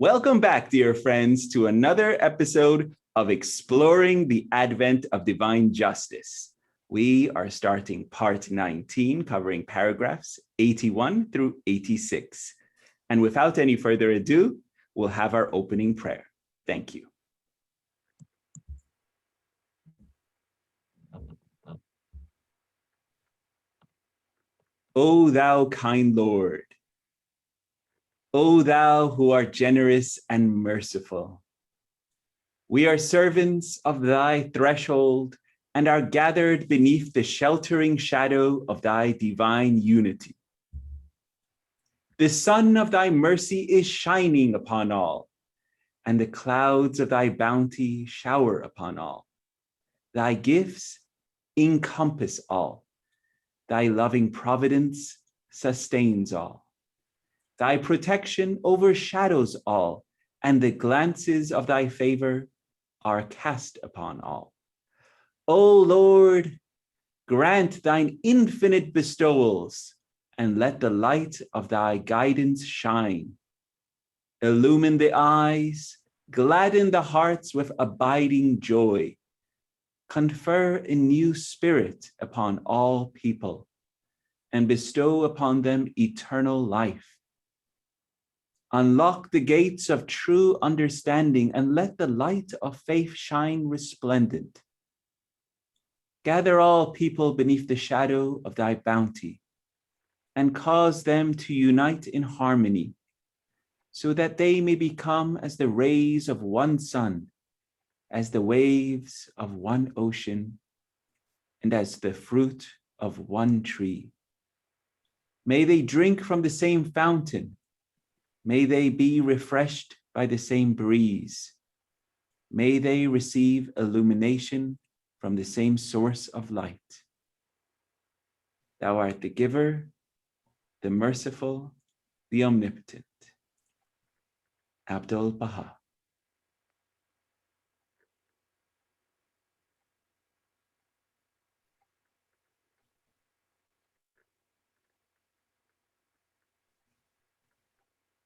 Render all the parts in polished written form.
Welcome back, dear friends, to another episode of Exploring the Advent of Divine Justice. We are starting part 19, covering paragraphs 81 through 86. And without any further ado, we'll have our opening prayer. Thank you. O thou kind Lord, O thou who art generous and merciful, we are servants of thy threshold and are gathered beneath the sheltering shadow of thy divine unity. The sun of thy mercy is shining upon all, and the clouds of thy bounty shower upon all. Thy gifts encompass all. Thy loving providence sustains all. Thy protection overshadows all, and the glances of thy favor are cast upon all. O Lord, grant thine infinite bestowals, and let the light of thy guidance shine. Illumine the eyes, gladden the hearts with abiding joy. Confer a new spirit upon all people, and bestow upon them eternal life. Unlock the gates of true understanding, and let the light of faith shine resplendent. Gather all people beneath the shadow of thy bounty, and cause them to unite in harmony, so that they may become as the rays of one sun, as the waves of one ocean, and as the fruit of one tree. May they drink from the same fountain. May they be refreshed by the same breeze. May they receive illumination from the same source of light. Thou art the giver, the merciful, the omnipotent. Abdul Baha.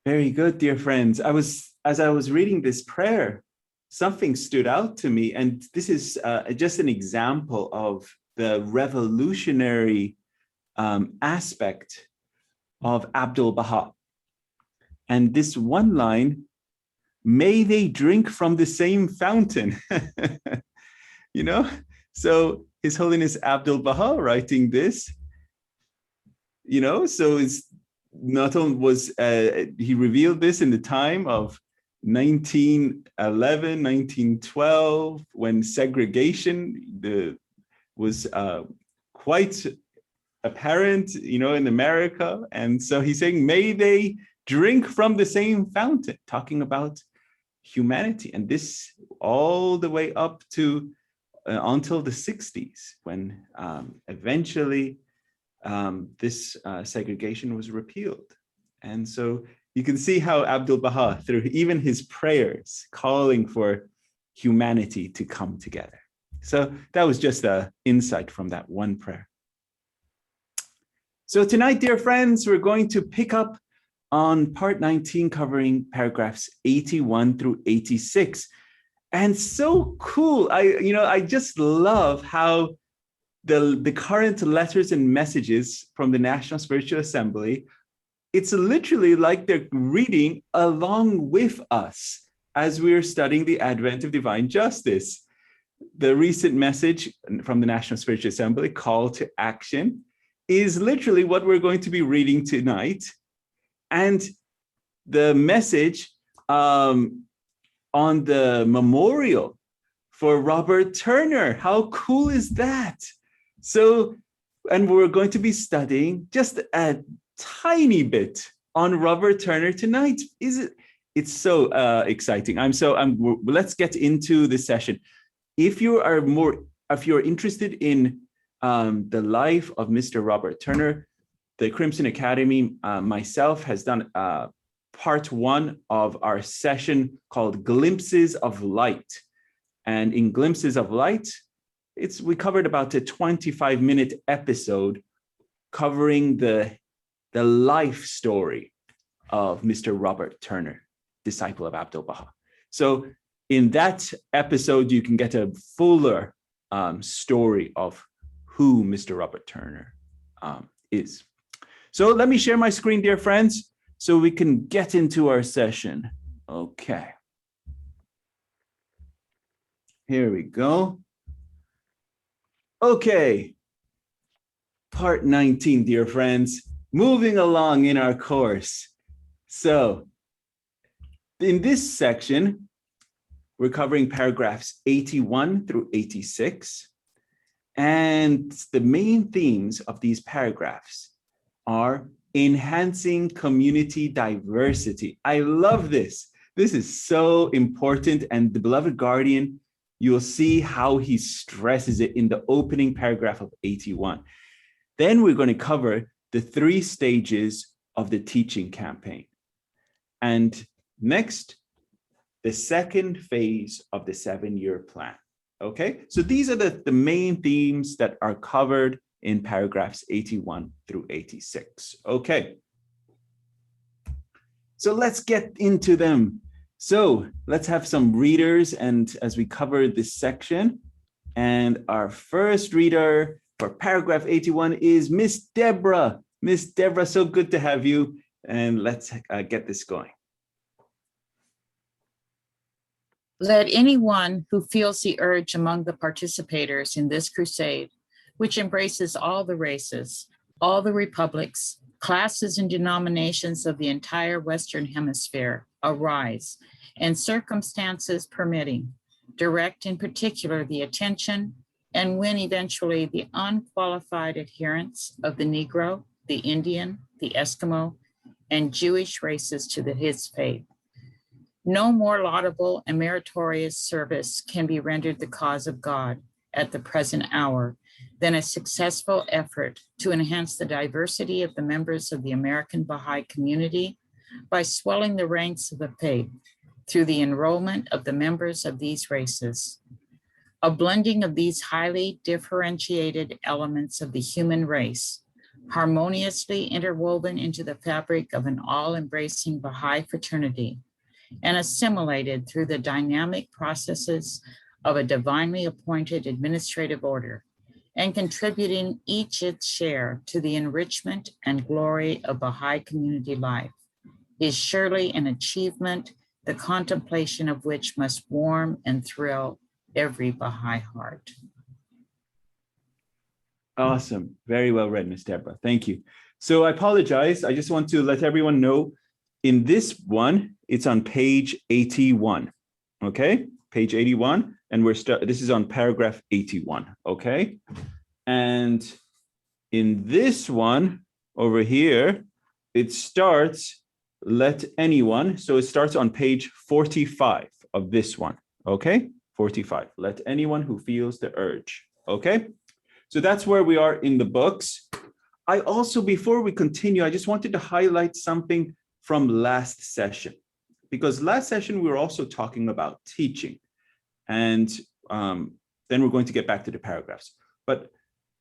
Very good, dear friends. As I was reading this prayer, something stood out to me, and this is just an example of the revolutionary aspect of Abdul Baha. And this one line, may they drink from the same fountain. So His Holiness Abdul Baha writing this, so it's not only was he revealed this in the time of 1911, 1912, when segregation was quite apparent, in America. And so he's saying, may they drink from the same fountain, talking about humanity. And this all the way up to until the 60s, when eventually this segregation was repealed. And so you can see how Abdul Baha, through even his prayers, calling for humanity to come together. So that was just an insight from that one prayer. So tonight, dear friends, we're going to pick up on part 19, covering paragraphs 81 through 86. And so cool. I just love how the current letters and messages from the National Spiritual Assembly, it's literally like they're reading along with us as we're studying the Advent of Divine Justice. The recent message from the National Spiritual Assembly, Call to Action, is literally what we're going to be reading tonight. And the message on the memorial for Robert Turner, how cool is that? So, and we're going to be studying just a tiny bit on Robert Turner tonight. It's so exciting. Let's get into the session. If you're interested in the life of Mr. Robert Turner, the Crimson Academy, myself, has done part 1 of our session called Glimpses of Light. And in Glimpses of Light, we covered about a 25-minute episode covering the life story of Mr. Robert Turner. disciple of Abdu'l-Baha. So in that episode, you can get a fuller story of who Mr. Robert Turner is. So let me share my screen, dear friends, so we can get into our session. Okay. Here we go. Okay. Part 19, dear friends, moving along in our course. So in this section, we're covering paragraphs 81 through 86. And the main themes of these paragraphs are enhancing community diversity. I love this. This is so important. And the beloved guardian, you'll see how he stresses it in the opening paragraph of 81. Then we're going to cover the 3 stages of the teaching campaign. And next, the second phase of the 7-year plan. Okay, so these are the main themes that are covered in paragraphs 81 through 86. Okay, so let's get into them. So let's have some readers, and as we cover this section, and our first reader for paragraph 81 is Miss Deborah. Miss Deborah, so good to have you, and let's get this going. Let anyone who feels the urge among the participators in this crusade, which embraces all the races, all the republics, classes and denominations of the entire Western Hemisphere, arise, and circumstances permitting, direct in particular the attention and win eventually the unqualified adherence of the Negro, the Indian, the Eskimo, and Jewish races to his faith. No more laudable and meritorious service can be rendered the cause of God at the present hour than a successful effort to enhance the diversity of the members of the American Baha'i community by swelling the ranks of the faith through the enrollment of the members of these races. A blending of these highly differentiated elements of the human race, harmoniously interwoven into the fabric of an all-embracing Baha'i fraternity, and assimilated through the dynamic processes of a divinely appointed administrative order, and contributing each its share to the enrichment and glory of Baha'i community life, is surely an achievement, the contemplation of which must warm and thrill every Baha'i heart. Awesome. Very well read, Ms. Deborah. Thank you. So I apologize. I just want to let everyone know in this one, it's on page 81. Okay, page 81. And this is on paragraph 81. Okay. And in this one over here, it starts, let anyone. So it starts on page 45 of this one. Okay, 45. Let anyone who feels the urge. Okay. So that's where we are in the books. I also, before we continue, I just wanted to highlight something from last session, because last session we were also talking about teaching, and then we're going to get back to the paragraphs. But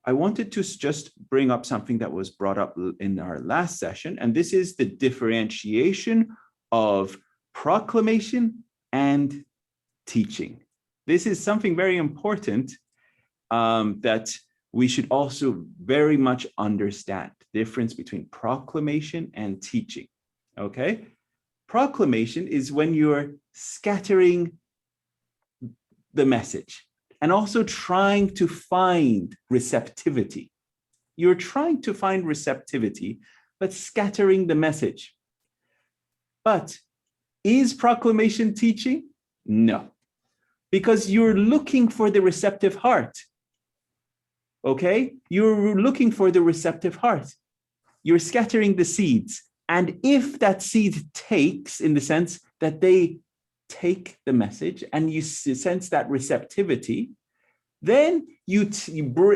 I wanted to just bring up something that was brought up in our last session, and this is the differentiation of proclamation and teaching. This is something very important that we should also very much understand the difference between proclamation and teaching. Okay, proclamation is when you're scattering the message and also trying to find receptivity. You're trying to find receptivity, but scattering the message. But is proclamation teaching? No, because you're looking for the receptive heart. Okay, you're looking for the receptive heart. You're scattering the seeds. And if that seed takes, in the sense that they take the message and you sense that receptivity, then you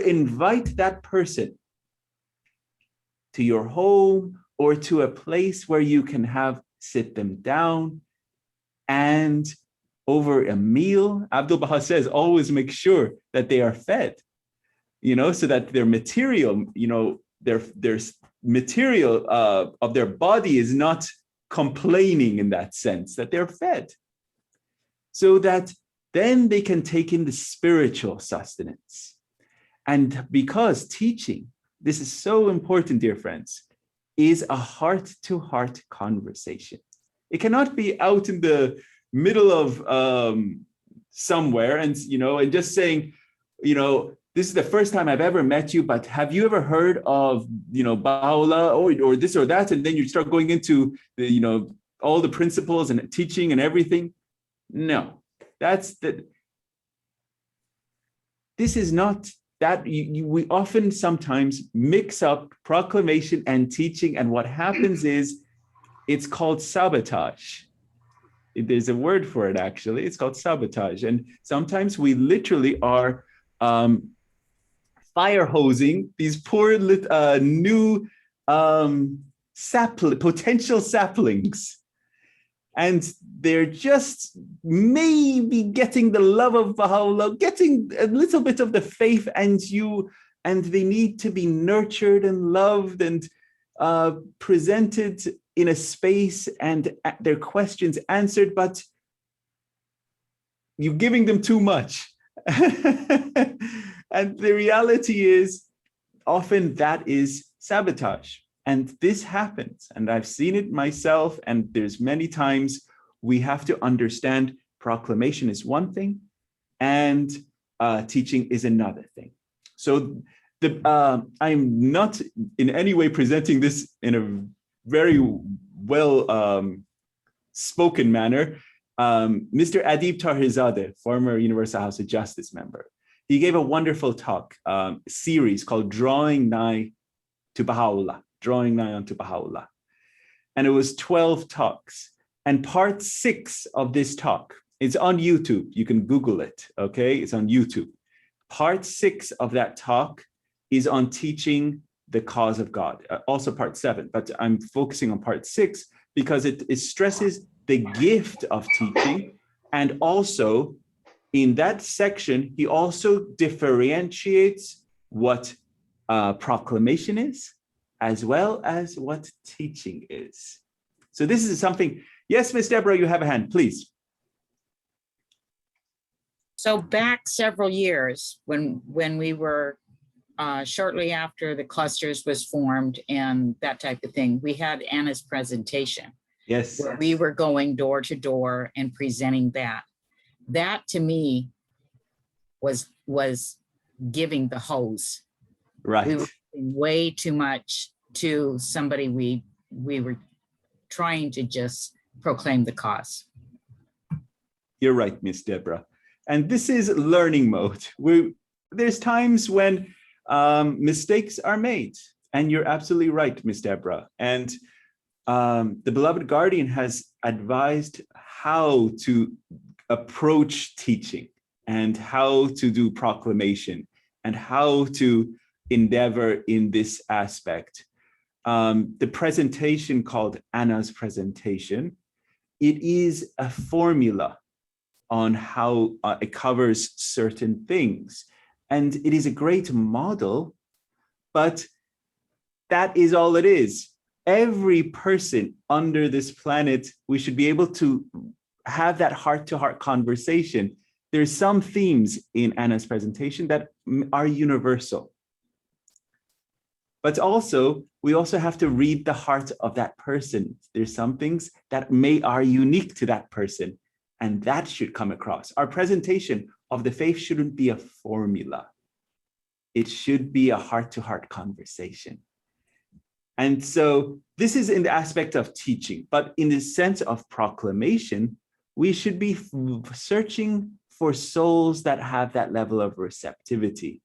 invite that person to your home or to a place where you can sit them down, and over a meal, Abdu'l-Baha says, always make sure that they are fed, so that their material, their material of their body is not complaining in that sense, that they're fed, so that then they can take in the spiritual sustenance. And because teaching, this is so important, dear friends, is a heart-to-heart conversation. It cannot be out in the middle of somewhere and, and just saying, this is the first time I've ever met you, but have you ever heard of, Baha'u'llah or this or that? And then you start going into the, all the principles and teaching and everything. No, this is not that. We often sometimes mix up proclamation and teaching. And what happens is it's called sabotage. There's a word for it, actually. It's called sabotage. And sometimes we literally are fire hosing these poor new potential saplings. And they're just maybe getting the love of Baha'u'llah, getting a little bit of the faith, and they need to be nurtured and loved and presented in a space and their questions answered, but you're giving them too much. And the reality is often that is sabotage. And this happens, and I've seen it myself, and there's many times we have to understand proclamation is one thing and teaching is another thing. So I'm not in any way presenting this in a very well spoken manner. Mr. Adib Tahirzadeh, former Universal House of Justice member, he gave a wonderful talk series called Drawing Nigh to Baha'u'llah, Drawing Nigh unto Baha'u'llah. And it was 12 talks. And part 6 of this talk, it's on YouTube. You can Google it, okay? It's on YouTube. Part 6 of that talk is on teaching the cause of God, also part 7, but I'm focusing on part 6 because it stresses the gift of teaching. And also in that section, he also differentiates what proclamation is, as well as what teaching is. So this is something, yes, Ms. Deborah, you have a hand, please. So back several years when we were shortly after the clusters was formed and that type of thing, we had Anna's presentation. Yes. Where we were going door to door and presenting that. That to me was giving the hose. Right. We were giving way too much to somebody we were trying to just proclaim the cause. You're right, Miss Deborah. And this is learning mode. There's times when mistakes are made. And you're absolutely right, Miss Deborah. And the beloved guardian has advised how to approach teaching and how to do proclamation and how to endeavor in this aspect. The presentation called Anna's presentation, it is a formula on how it covers certain things. And it is a great model, but that is all it is. Every person under this planet, we should be able to have that heart-to-heart conversation. There's some themes in Anna's presentation that are universal. But also, we also have to read the heart of that person. There's some things that are unique to that person, and that should come across. Our presentation of the faith shouldn't be a formula. It should be a heart-to-heart conversation. And so this is in the aspect of teaching, but in the sense of proclamation, we should be searching for souls that have that level of receptivity.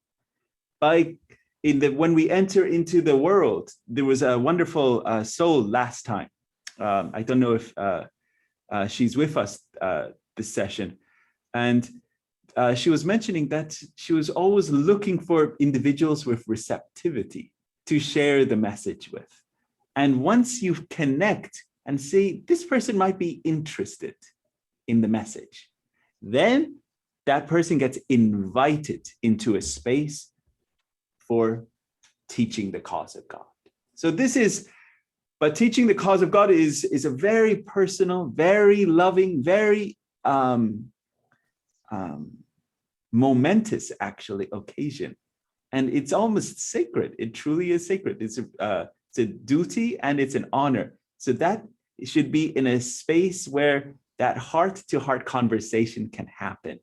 When we enter into the world, there was a wonderful soul last time. I don't know if she's with us this session. And she was mentioning that she was always looking for individuals with receptivity to share the message with. And once you connect and see this person might be interested in the message, then that person gets invited into a space for teaching the cause of God. So this is, But teaching the cause of God is a very personal, very loving, very momentous, actually, occasion. And it's almost sacred. It truly is sacred. It's a duty and it's an honor. So that should be in a space where that heart-to-heart conversation can happen.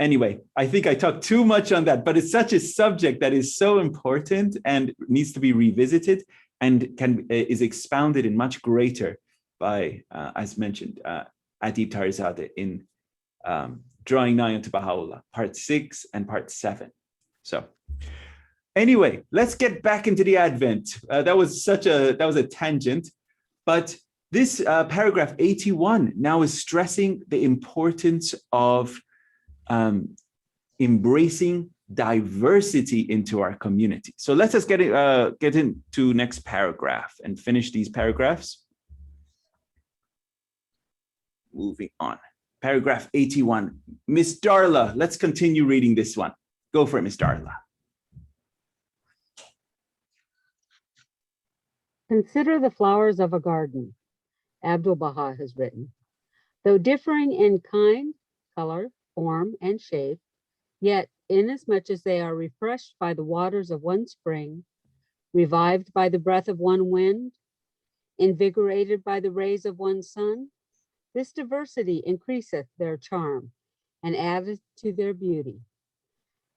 Anyway, I think I talked too much on that, but it's such a subject that is so important and needs to be revisited and is expounded in much greater by, as mentioned, Adib Tarizadeh in Drawing Nigh unto Baha'u'llah, part 6 and part 7. So anyway, let's get back into the Advent. That was a tangent, but this paragraph 81 now is stressing the importance of embracing diversity into our community. So let us get into next paragraph and finish these paragraphs. Moving on. Paragraph 81. Miss Darla, let's continue reading this one. Go for it, Miss Darla. Consider the flowers of a garden, Abdu'l-Baha has written. Though differing in kind, color, form, and shape, yet inasmuch as they are refreshed by the waters of one spring, revived by the breath of one wind, invigorated by the rays of one sun, this diversity increaseth their charm and addeth to their beauty.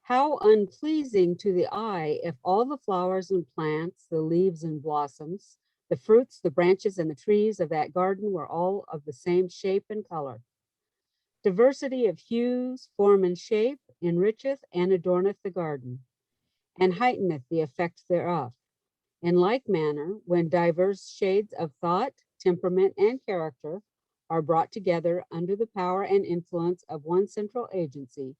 How unpleasing to the eye if all the flowers and plants, the leaves and blossoms, the fruits, the branches, and the trees of that garden were all of the same shape and color. Diversity of hues, form, and shape enricheth and adorneth the garden, and heighteneth the effect thereof. In like manner, when diverse shades of thought, temperament, and character are brought together under the power and influence of one central agency,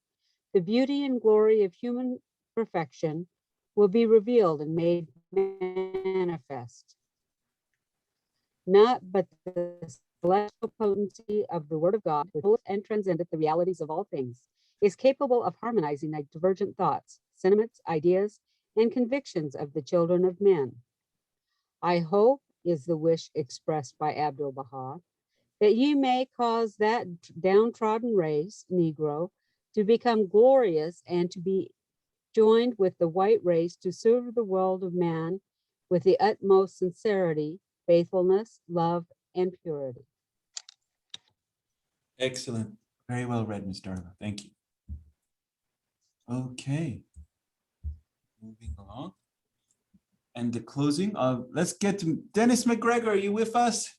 the beauty and glory of human perfection will be revealed and made manifest. Not but the celestial potency of the Word of God, which ruleth and transcendeth the realities of all things, is capable of harmonizing the divergent thoughts, sentiments, ideas, and convictions of the children of men. I hope, is the wish expressed by Abdu'l-Baha, that ye may cause that downtrodden race, Negro, to become glorious and to be joined with the white race to serve the world of man with the utmost sincerity, faithfulness, love, and purity. Excellent. Very well read, Ms. Darla. Thank you. Okay. Moving along. And the closing of, let's get to Dennis McGregor. Are you with us?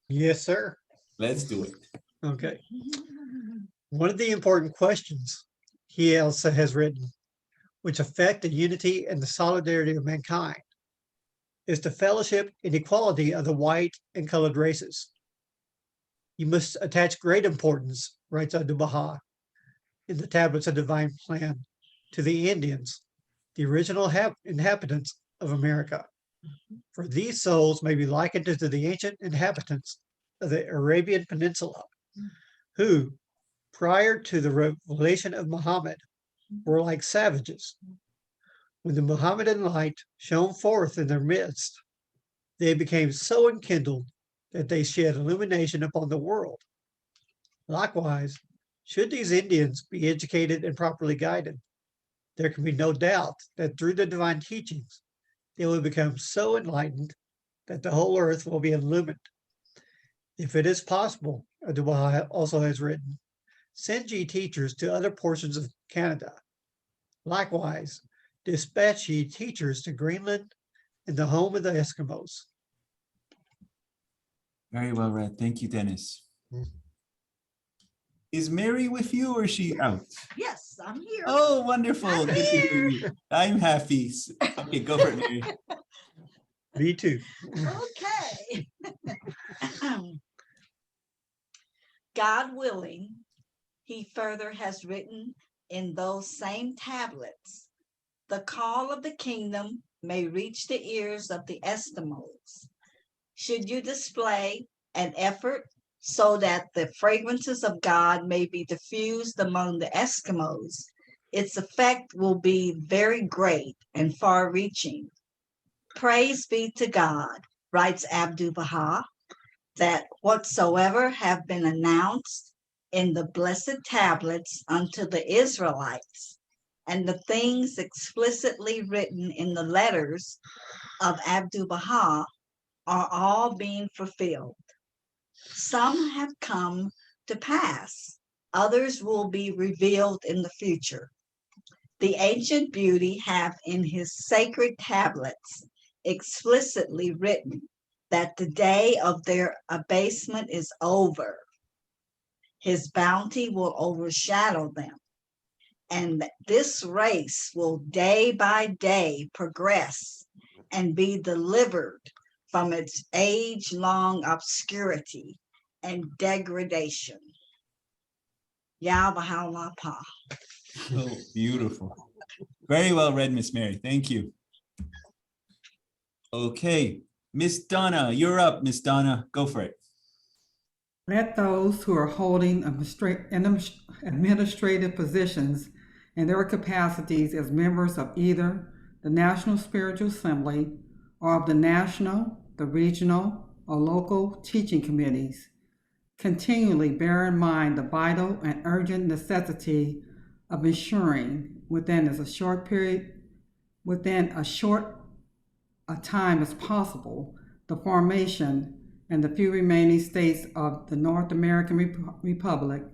Yes, sir. Let's do it. Okay. One of the important questions he also has written, which affect the unity and the solidarity of mankind, is the fellowship and equality of the white and colored races. You must attach great importance, writes Abdu'l-Baha in the Tablets of Divine Plan, to the Indians, the original inhabitants of America. For these souls may be likened to the ancient inhabitants of the Arabian Peninsula, who, prior to the revelation of Muhammad, were like savages. When the Muhammadan light shone forth in their midst, they became so enkindled that they shed illumination upon the world. Likewise, should these Indians be educated and properly guided, there can be no doubt that through the divine teachings, they will become so enlightened that the whole earth will be illumined. If it is possible, Abdu'l-Baha also has written, send ye teachers to other portions of Canada. Likewise, dispatch ye teachers to Greenland and the home of the Eskimos. Very well read. Thank you, Dennis. Mhm. Is Mary with you or is she out? Yes, I'm here. Oh, wonderful. I'm Good to hear you. I'm happy. Okay, go for it, Mary. Me too. Okay. God willing, he further has written in those same tablets, the call of the kingdom may reach the ears of the Eskimos. Should you display an effort so that the fragrances of God may be diffused among the Eskimos, its effect will be very great and far-reaching. Praise be to God, writes Abdu'l-Baha, that whatsoever have been announced in the blessed tablets unto the Israelites, and the things explicitly written in the letters of Abdu'l-Baha are all being fulfilled. Some have come to pass, others will be revealed in the future. The ancient beauty have in his sacred tablets explicitly written that the day of their abasement is over. His bounty will overshadow them, and that this race will day by day progress and be delivered from its age-long obscurity and degradation. Yah Baha'u'llah Pa. Oh, beautiful. Very well read, Miss Mary. Thank you. Okay, Miss Donna, you're up, Miss Donna. Go for it. Let those who are holding administrative positions in their capacities as members of either the National Spiritual Assembly or of the national, the regional, or local teaching committees continually bear in mind the vital and urgent necessity of ensuring within as short a time as possible the formation and the few remaining states of the North American Republic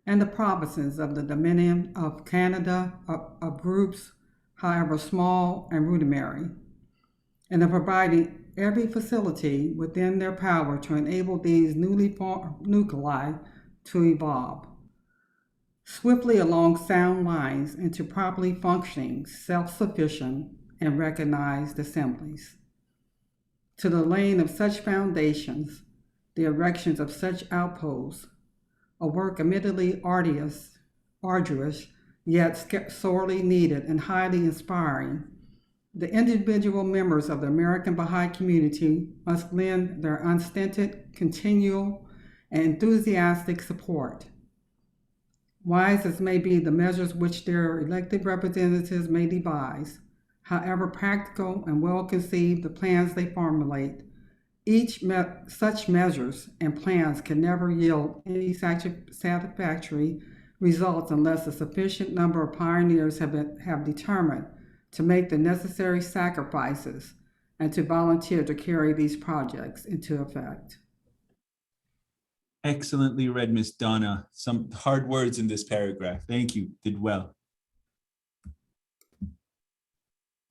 and the provinces of the Dominion of Canada of groups, however small and rudimentary, and of providing every facility within their power to enable these newly formed nuclei to evolve swiftly along sound lines into properly functioning, self-sufficient, and recognized assemblies. To the laying of such foundations, the erections of such outposts, a work admittedly arduous, yet sorely needed and highly inspiring, the individual members of the American Baha'i community must lend their unstinted, continual, and enthusiastic support. Wise as may be the measures which their elected representatives may devise, however practical and well-conceived the plans they formulate, such measures and plans can never yield any satisfactory results unless a sufficient number of pioneers have determined to make the necessary sacrifices and to volunteer to carry these projects into effect. Excellently read, Miss Donna. Some hard words in this paragraph. Thank you. Did well.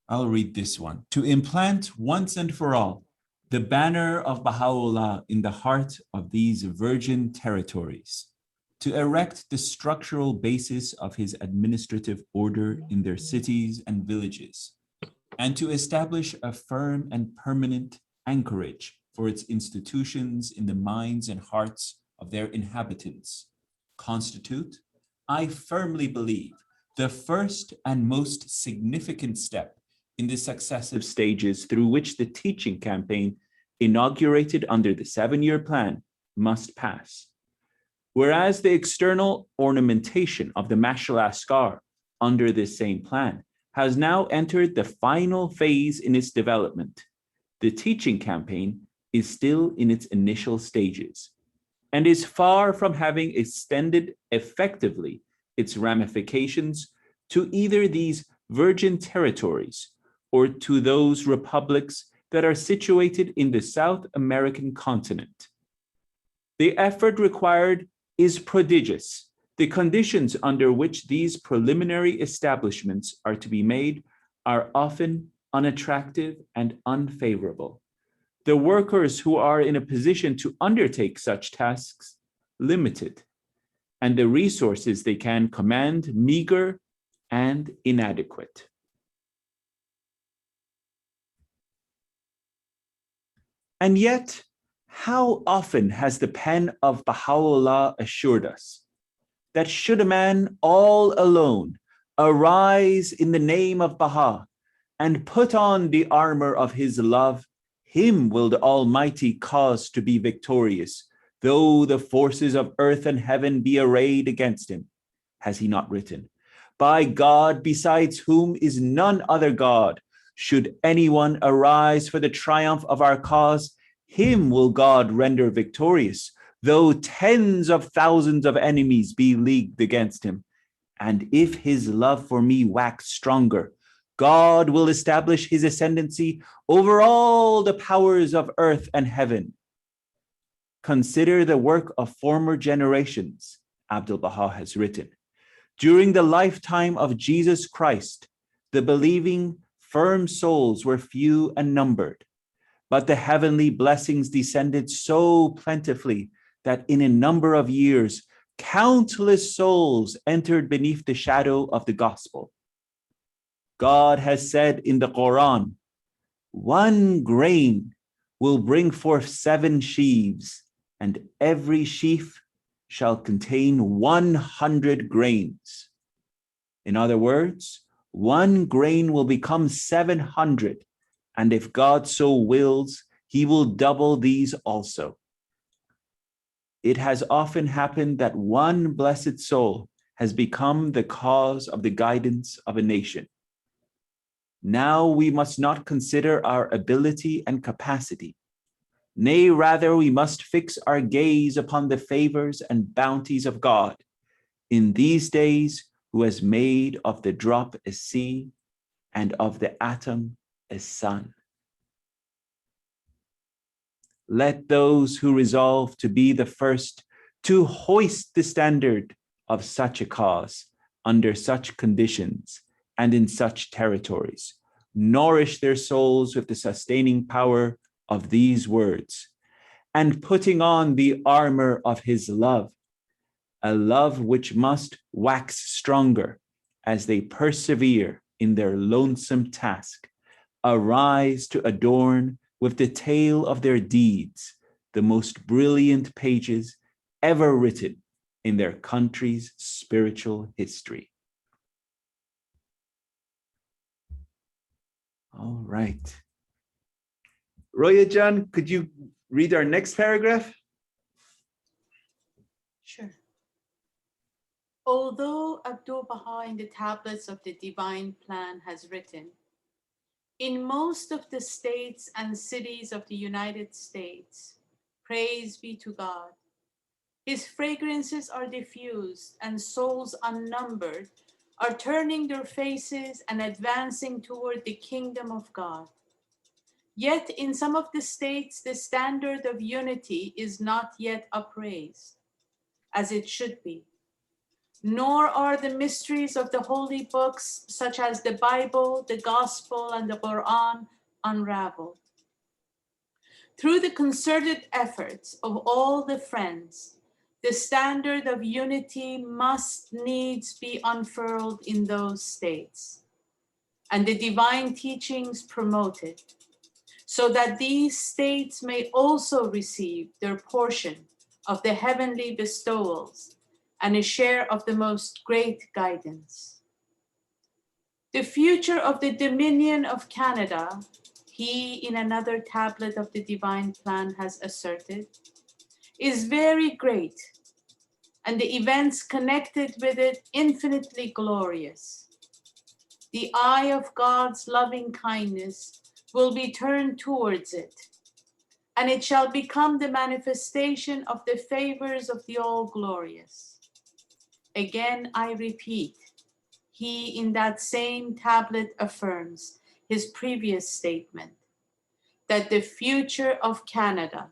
I'll read this one. To implant once and for all the banner of Baha'u'llah in the heart of these virgin territories, to erect the structural basis of his administrative order in their cities and villages, and to establish a firm and permanent anchorage for its institutions in the minds and hearts of their inhabitants, constitute, I firmly believe, the first and most significant step in the successive stages through which the teaching campaign inaugurated under the 7-year plan must pass. Whereas the external ornamentation of the Mashal Askar under this same plan has now entered the final phase in its development, the teaching campaign is still in its initial stages and is far from having extended effectively its ramifications to either these virgin territories or to those republics that are situated in the South American continent. The effort required is prodigious. The conditions under which these preliminary establishments are to be made are often unattractive and unfavorable. The workers who are in a position to undertake such tasks limited, and the resources they can command meager and inadequate. And yet, how often has the pen of Baha'u'llah assured us that should a man all alone arise in the name of Baha and put on the armor of his love, him will the Almighty cause to be victorious, though the forces of earth and heaven be arrayed against him. Has he not written, by God, besides whom is none other God, Should anyone arise for the triumph of our cause, him will God render victorious, though tens of thousands of enemies be leagued against him. And if his love for me wax stronger, God will establish his ascendancy over all the powers of earth and heaven. Consider the work of former generations, Abdu'l-Baha has written. During the lifetime of Jesus Christ, the believing, firm souls were few and numbered, but the heavenly blessings descended so plentifully that in a number of years, countless souls entered beneath the shadow of the gospel. God has said in the Quran, one grain will bring forth 7 sheaves, and every sheaf shall contain 100 grains. In other words, 1 grain will become 700, and if God so wills, he will double these also. It has often happened that one blessed soul has become the cause of the guidance of a nation. Now we must not consider our ability and capacity. Nay, rather, we must fix our gaze upon the favors and bounties of God in these days, who has made of the drop a sea and of the atom a sun. Let those who resolve to be the first to hoist the standard of such a cause under such conditions and in such territories nourish their souls with the sustaining power of these words, and putting on the armor of his love, a love which must wax stronger as they persevere in their lonesome task, arise to adorn with the tale of their deeds the most brilliant pages ever written in their country's spiritual history. All right. Roya Jan, could you read our next paragraph? Sure. Although Abdu'l-Baha in the tablets of the Divine Plan has written, in most of the states and cities of the United States, praise be to God, his fragrances are diffused and souls unnumbered are turning their faces and advancing toward the kingdom of God. Yet in some of the states, the standard of unity is not yet upraised, as it should be. Nor are the mysteries of the holy books, such as the Bible, the Gospel, and the Quran, unraveled. Through the concerted efforts of all the friends, the standard of unity must needs be unfurled in those states, and the divine teachings promoted, so that these states may also receive their portion of the heavenly bestowals and a share of the most great guidance. The future of the Dominion of Canada, he in another tablet of the Divine Plan has asserted, is very great, and the events connected with it infinitely glorious. The eye of God's loving kindness will be turned towards it, and it shall become the manifestation of the favors of the All-Glorious. Again, I repeat, he in that same tablet affirms his previous statement that the future of Canada,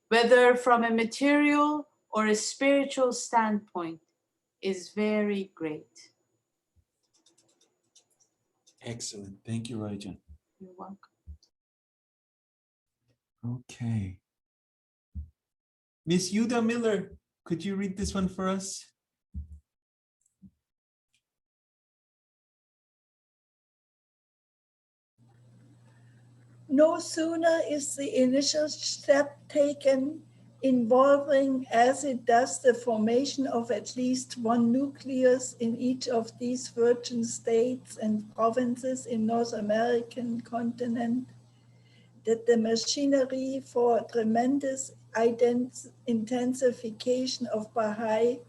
whether from a material or a spiritual standpoint, is very great. Excellent. Thank you, Rajan. You're welcome. Okay. Miss Yuda Miller, could you read this one for us? No sooner is the initial step taken, involving as it does the formation of at least one nucleus in each of these virgin states and provinces in North American continent, that the machinery for tremendous intensification of Baha'i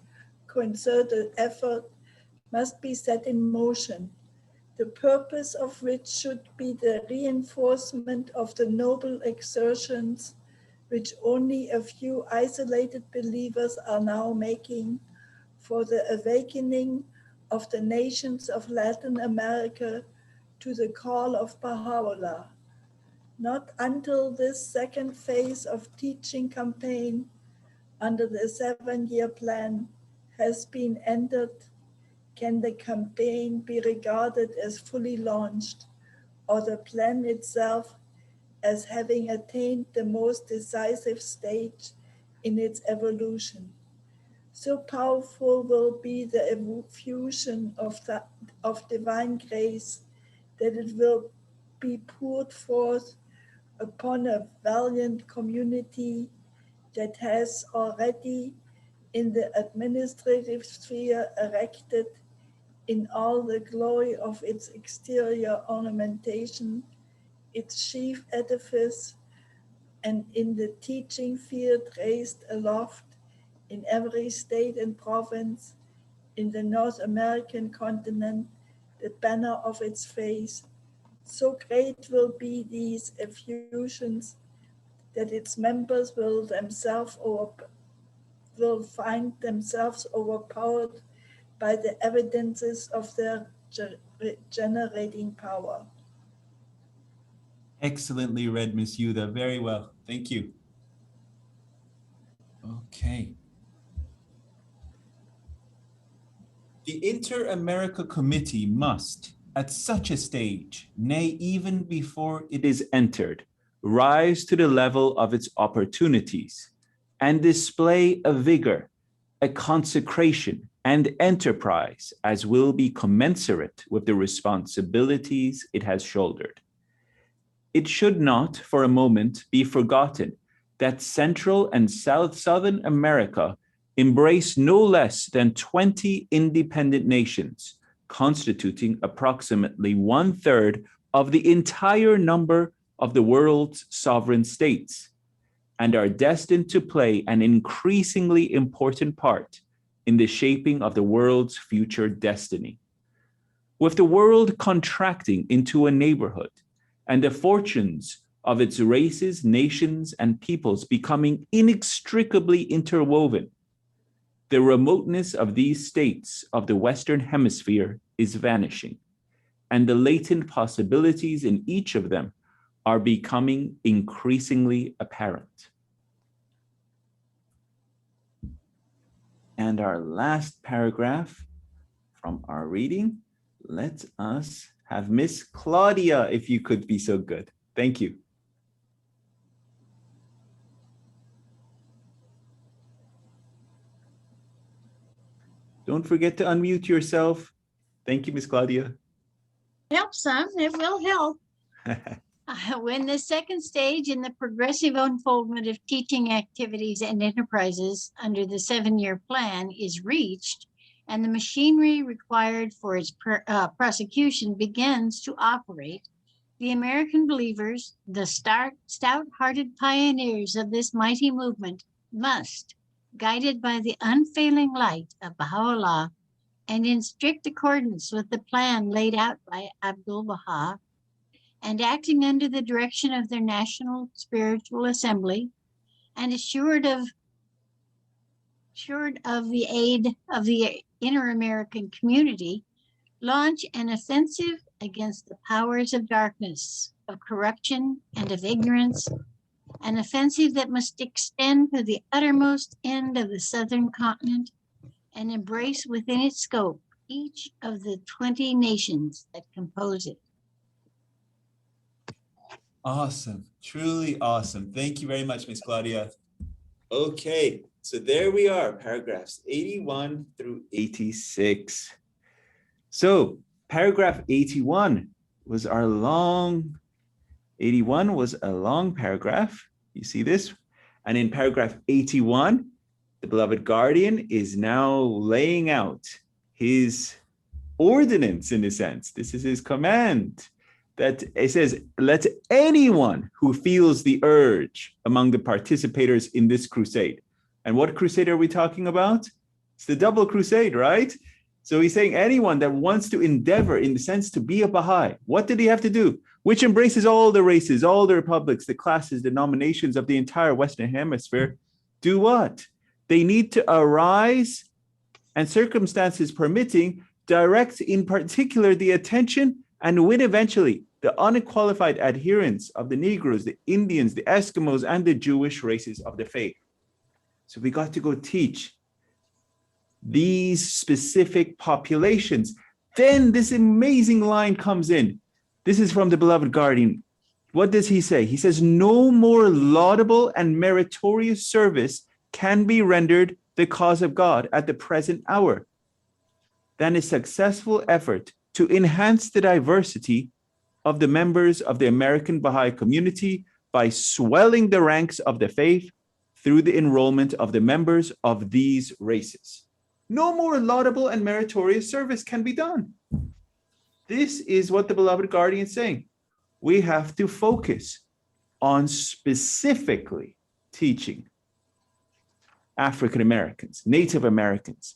concerted effort must be set in motion, the purpose of which should be the reinforcement of the noble exertions which only a few isolated believers are now making for the awakening of the nations of Latin America to the call of Baha'u'llah. Not until this second phase of teaching campaign under the 7-year plan has been entered can the campaign be regarded as fully launched, or the plan itself as having attained the most decisive stage in its evolution. So powerful will be the effusion of divine grace that it will be poured forth upon a valiant community that has already in the administrative sphere erected in all the glory of its exterior ornamentation, its chief edifice, and in the teaching field raised aloft in every state and province in the North American continent, the banner of its faith. So great will be these effusions that its members will find themselves overpowered by the evidences of their generating power. Excellently read, Miss Yuda. Very well. Thank you. Okay. The Inter-America Committee must, at such a stage, nay, even before it is entered, rise to the level of its opportunities and display a vigor, a consecration, and enterprise as will be commensurate with the responsibilities it has shouldered. It should not, for a moment, be forgotten that Central and Southern America embrace no less than 20 independent nations, constituting approximately 1/3 of the entire number of the world's sovereign states, and are destined to play an increasingly important part in the shaping of the world's future destiny. With the world contracting into a neighborhood and the fortunes of its races, nations, and peoples becoming inextricably interwoven, the remoteness of these states of the Western Hemisphere is vanishing, and the latent possibilities in each of them are becoming increasingly apparent. And our last paragraph from our reading, let us have Miss Claudia, if you could be so good. Thank you. Don't forget to unmute yourself. Thank you, Miss Claudia. Help some, it will help. When the second stage in the progressive unfoldment of teaching activities and enterprises under the 7-year plan is reached, and the machinery required for its prosecution begins to operate, the American believers, the stout-hearted pioneers of this mighty movement, must, guided by the unfailing light of Baha'u'llah, and in strict accordance with the plan laid out by Abdu'l-Baha, and acting under the direction of their National Spiritual Assembly, and assured of the aid of the Inter-American community, launch an offensive against the powers of darkness, of corruption, and of ignorance, an offensive that must extend to the uttermost end of the southern continent and embrace within its scope each of the 20 nations that compose it. Awesome, truly awesome. Thank you very much, Miss Claudia. Okay, so there we are, paragraphs 81 through 86. So paragraph 81 was a long paragraph. You see this? And in paragraph 81, the beloved guardian is now laying out his ordinance in a sense. This is his command. That it says, let anyone who feels the urge among the participators in this crusade. And what crusade are we talking about? It's the double crusade, right? So he's saying anyone that wants to endeavor in the sense to be a Baha'i, what did he have to do? Which embraces all the races, all the republics, the classes, the denominations of the entire Western Hemisphere. Do what? They need to arise and, circumstances permitting, direct in particular the attention and win eventually the unqualified adherence of the Negroes, the Indians, the Eskimos, and the Jewish races of the faith. So we got to go teach these specific populations. Then this amazing line comes in. This is from the beloved guardian. What does he say? He says, no more laudable and meritorious service can be rendered the cause of God at the present hour than a successful effort to enhance the diversity of the members of the American Baha'i community by swelling the ranks of the faith through the enrollment of the members of these races. No more laudable and meritorious service can be done. This is what the beloved guardian is saying. We have to focus on specifically teaching African Americans, Native Americans,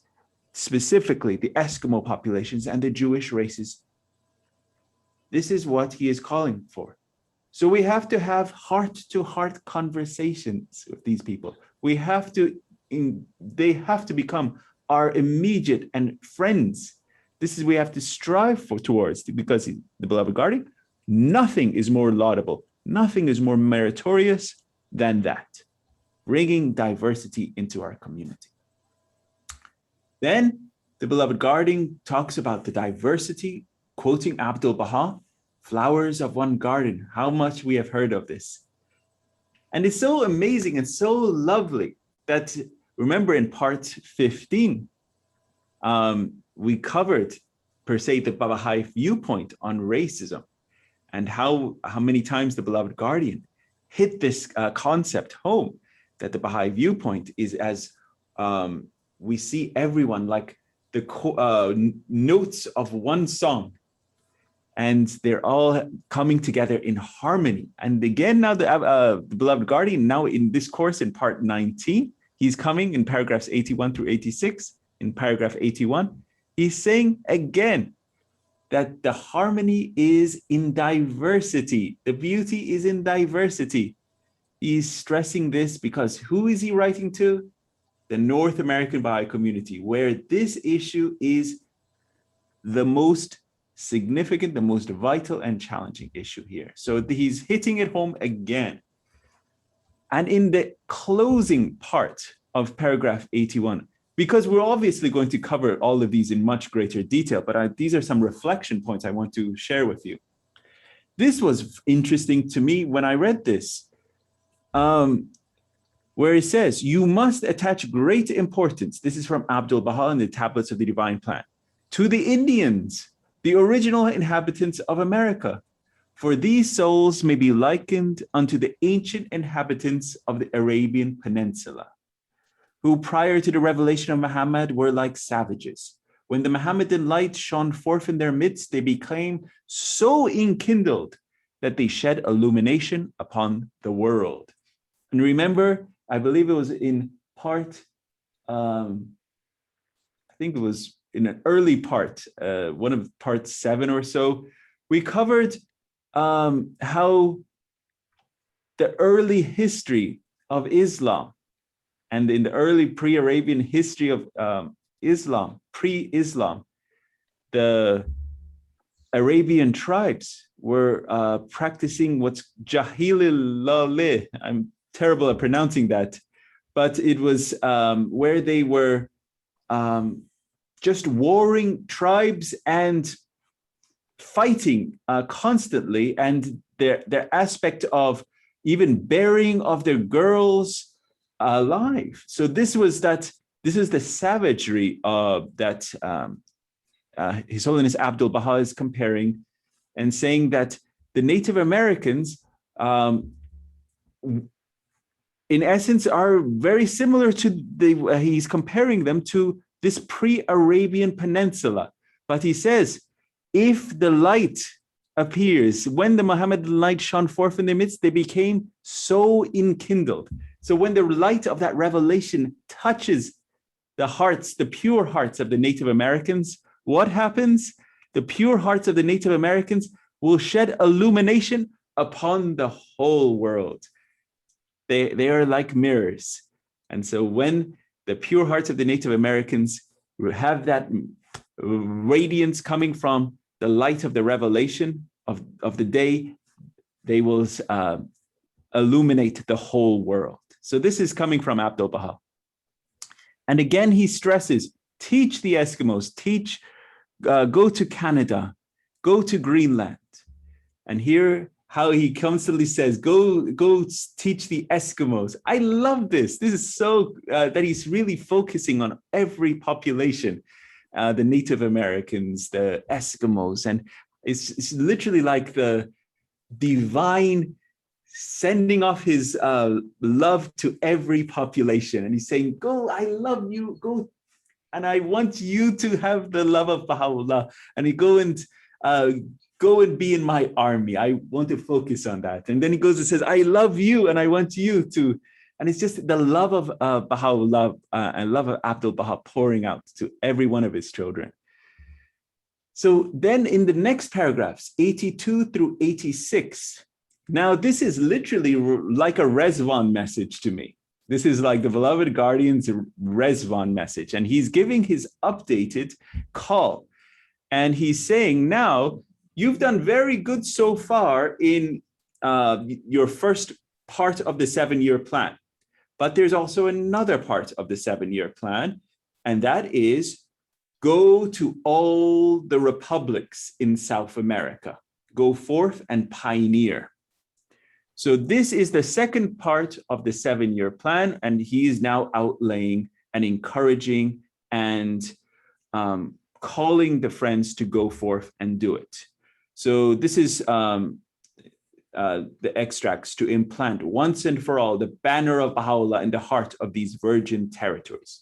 specifically the Eskimo populations and the Jewish races. This is what he is calling for. So we have to have heart-to-heart conversations with these people. They have to become our immediate and friends. This is we have to strive towards, because the beloved guardian, nothing is more laudable, nothing is more meritorious than that, bringing diversity into our community. Then the beloved guardian talks about the diversity, quoting Abdul Baha, flowers of one garden. How much we have heard of this. And it's so amazing and so lovely that, remember in part 15, we covered, per se, the Baha'i viewpoint on racism and how many times the beloved guardian hit this concept home, that the Baha'i viewpoint is as we see everyone like the notes of one song, and they're all coming together in harmony. And again, now the beloved guardian, now in this course in part 19, he's coming in paragraphs 81 through 86. In paragraph 81, he's saying again that the harmony is in diversity. The beauty is in diversity. He's stressing this because who is he writing to? The North American Baha'i community, where this issue is the most significant, the most vital and challenging issue here. So he's hitting it home again. And in the closing part of paragraph 81, because we're obviously going to cover all of these in much greater detail, but these are some reflection points I want to share with you. This was interesting to me when I read this, where it says, you must attach great importance, this is from Abdul Baha in the Tablets of the Divine Plan, to the Indians, the original inhabitants of America, for these souls may be likened unto the ancient inhabitants of the Arabian Peninsula, who prior to the revelation of Muhammad were like savages. When the Mohammedan light shone forth in their midst, they became so enkindled that they shed illumination upon the world. And remember, I believe it was in part, I think it was in an early part, one of part 7 or so, we covered how the early history of Islam and in the early pre-Arabian history of Islam, pre-Islam, the Arabian tribes were practicing what's Jahilillah. I'm terrible at pronouncing that, but it was where they were just warring tribes and fighting constantly, and their aspect of even burying of their girls alive. So this is the savagery that His Holiness Abdul Baha is comparing and saying that the Native Americans in essence are very similar to he's comparing them to this pre-Arabian peninsula. But he says, if the light appears, when the Mohammedan light shone forth in their midst, they became so enkindled. So when the light of that revelation touches the hearts, the pure hearts of the Native Americans, what happens? The pure hearts of the Native Americans will shed illumination upon the whole world. They are like mirrors. And so when the pure hearts of the Native Americans have that radiance coming from the light of the revelation of the day, they will illuminate the whole world. So this is coming from Abdu'l-Baha. And again, he stresses, teach the Eskimos, go to Canada, go to Greenland. And here, how he constantly says, go teach the Eskimos. I love this. This is so, that he's really focusing on every population, the Native Americans, the Eskimos. And it's literally like the divine sending off his love to every population. And he's saying, go, I love you, go. And I want you to have the love of Baha'u'llah. And he go and be in my army. I want to focus on that. And then he goes and says, I love you and I want you to. And it's just the love of Baha'u'llah and love of Abdu'l-Baha pouring out to every one of his children. So then in the next paragraphs, 82 through 86, now this is literally like a Rezvan message to me. This is like the Beloved Guardian's Rezvan message. And he's giving his updated call. And he's saying, now, you've done very good so far in your first part of the 7-year plan. But there's also another part of the 7-year plan, and that is go to all the republics in South America. Go forth and pioneer. So this is the second part of the 7-year plan, and he is now outlaying and encouraging and calling the friends to go forth and do it. So this is the extracts: to implant once and for all the banner of Baha'u'llah in the heart of these virgin territories,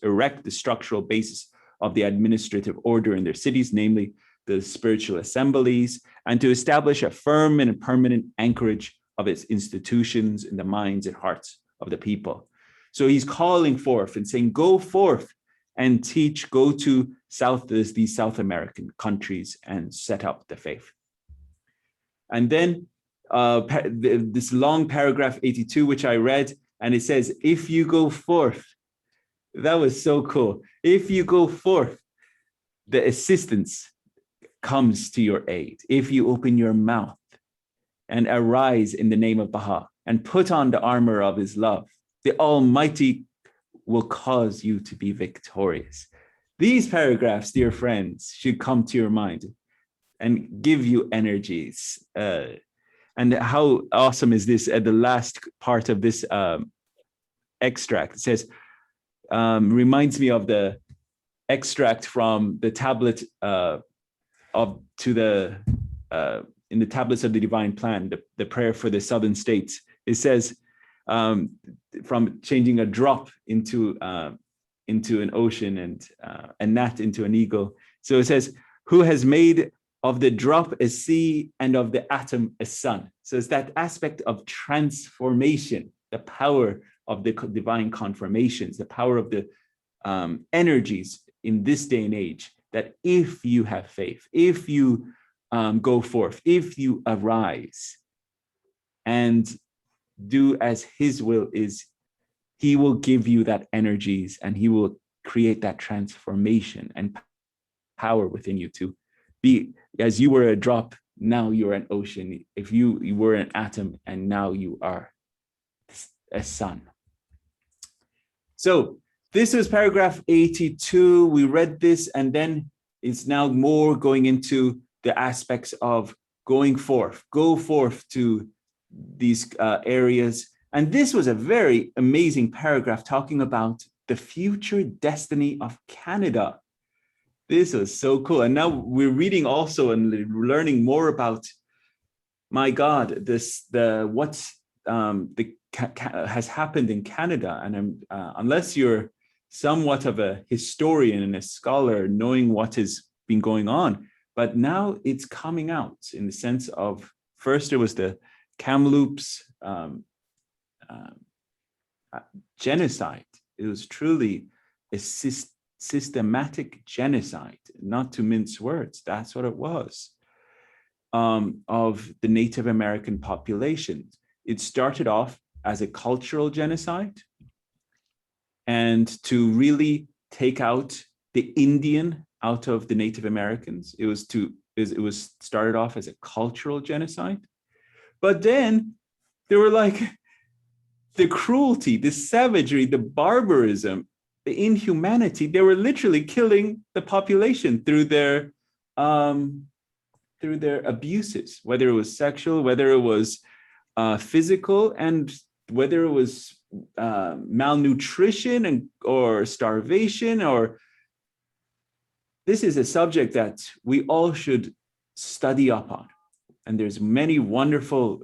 erect the structural basis of the administrative order in their cities, namely the spiritual assemblies, and to establish a firm and a permanent anchorage of its institutions in the minds and hearts of the people. So he's calling forth and saying, go forth and teach, go to these South American countries and set up the faith. And then this long paragraph 82, which I read, and it says, if you go forth, that was so cool. If you go forth, the assistance comes to your aid. If you open your mouth and arise in the name of Baha and put on the armor of his love, the Almighty will cause you to be victorious. These paragraphs, dear friends, should come to your mind and give you energies. And how awesome is this at the last part of this extract? It says, reminds me of the extract from the tablet in the tablets of the divine plan, the prayer for the southern states. It says, from changing a drop into an ocean and a gnat into an eagle. So it says, who has made of the drop a sea and of the atom a sun. So it's that aspect of transformation, the power of the divine confirmations, the power of the energies in this day and age, that if you have faith, if you go forth, if you arise and do as his will is, he will give you that energies and he will create that transformation and power within you to be, as you were a drop, now you're an ocean. If you were an atom and now you are a sun. So this is paragraph 82. We read this, and then it's now more going into the aspects of going forth, go forth to these areas. And this was a very amazing paragraph talking about the future destiny of Canada. This was so cool. And now we're reading also and learning more about, my God, what has happened in Canada. And unless you're somewhat of a historian and a scholar knowing what has been going on, but now it's coming out in the sense of, first there was the Kamloops genocide. It was truly a systematic genocide, not to mince words, that's what it was, of the Native American population. It started off as a cultural genocide, and to really take out the Indian out of the Native Americans. It was started off as a cultural genocide. But then there were like the cruelty, the savagery, the barbarism, the inhumanity. They were literally killing the population through their abuses, whether it was sexual, whether it was physical, and whether it was malnutrition or starvation. Or this is a subject that we all should study up on. And there's many wonderful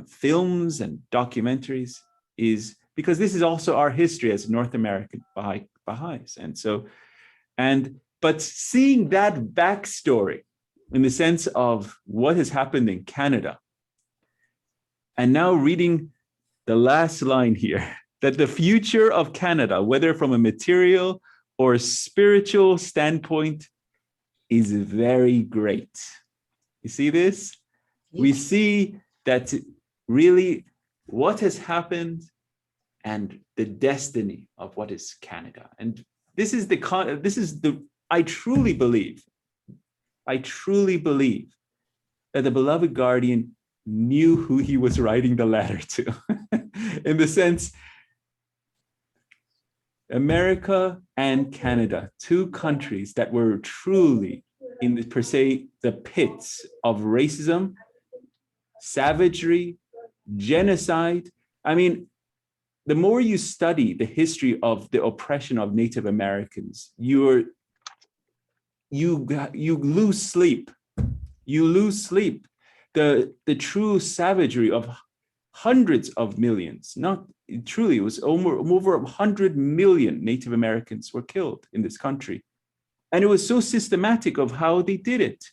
films and documentaries, because this is also our history as North American Baha'is. But seeing that backstory in the sense of what has happened in Canada, and now reading the last line here, that the future of Canada, whether from a material or spiritual standpoint, is very great. You see this? We see that really what has happened and the destiny of what is Canada. And I truly believe that the beloved guardian knew who he was writing the letter to. In the sense, America and Canada, two countries that were truly in the, per se, the pits of racism, savagery, genocide. I mean, the more you study the history of the oppression of Native Americans, you lose sleep. You lose sleep. The true savagery of hundreds of millions, not truly, it was over 100 million Native Americans were killed in this country. And it was so systematic of how they did it.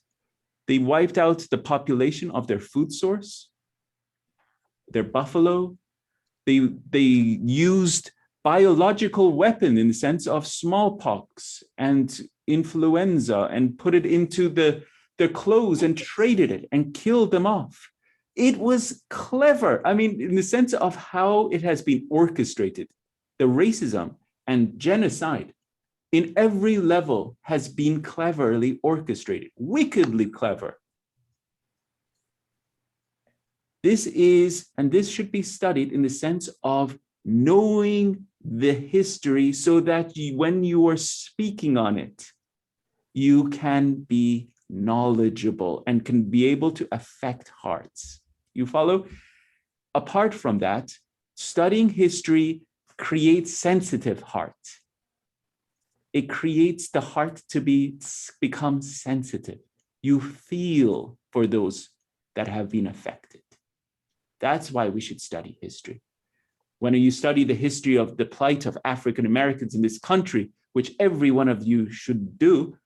They wiped out the population of their food source, their buffalo. They used biological weapon in the sense of smallpox and influenza and put it into their clothes and traded it and killed them off. It was clever. I mean, in the sense of how it has been orchestrated, the racism and genocide in every level has been cleverly orchestrated, wickedly clever. This should be studied in the sense of knowing the history so that when you are speaking on it, you can be knowledgeable and can be able to affect hearts. You follow? Apart from that, studying history creates sensitive heart. It creates the heart to become sensitive. You feel for those that have been affected. That's why we should study history. When you study the history of the plight of African Americans in this country, which every one of you should do,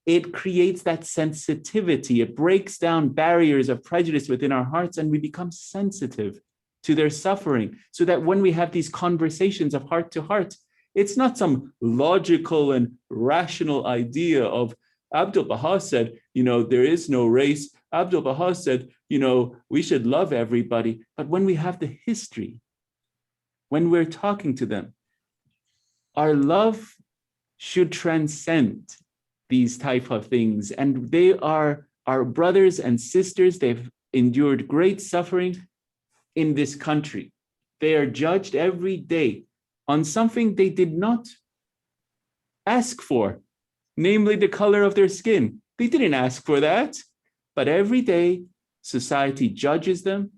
it creates that sensitivity. It breaks down barriers of prejudice within our hearts, and we become sensitive to their suffering, so that when we have these conversations of heart to heart, it's not some logical and rational idea of Abdu'l-Baha said, there is no race. Abdu'l-Baha said, we should love everybody. But when we have the history, when we're talking to them, our love should transcend these type of things. And they are our brothers and sisters. They've endured great suffering in this country. They are judged every day on something they did not ask for, namely the color of their skin. They didn't ask for that, but every day society judges them.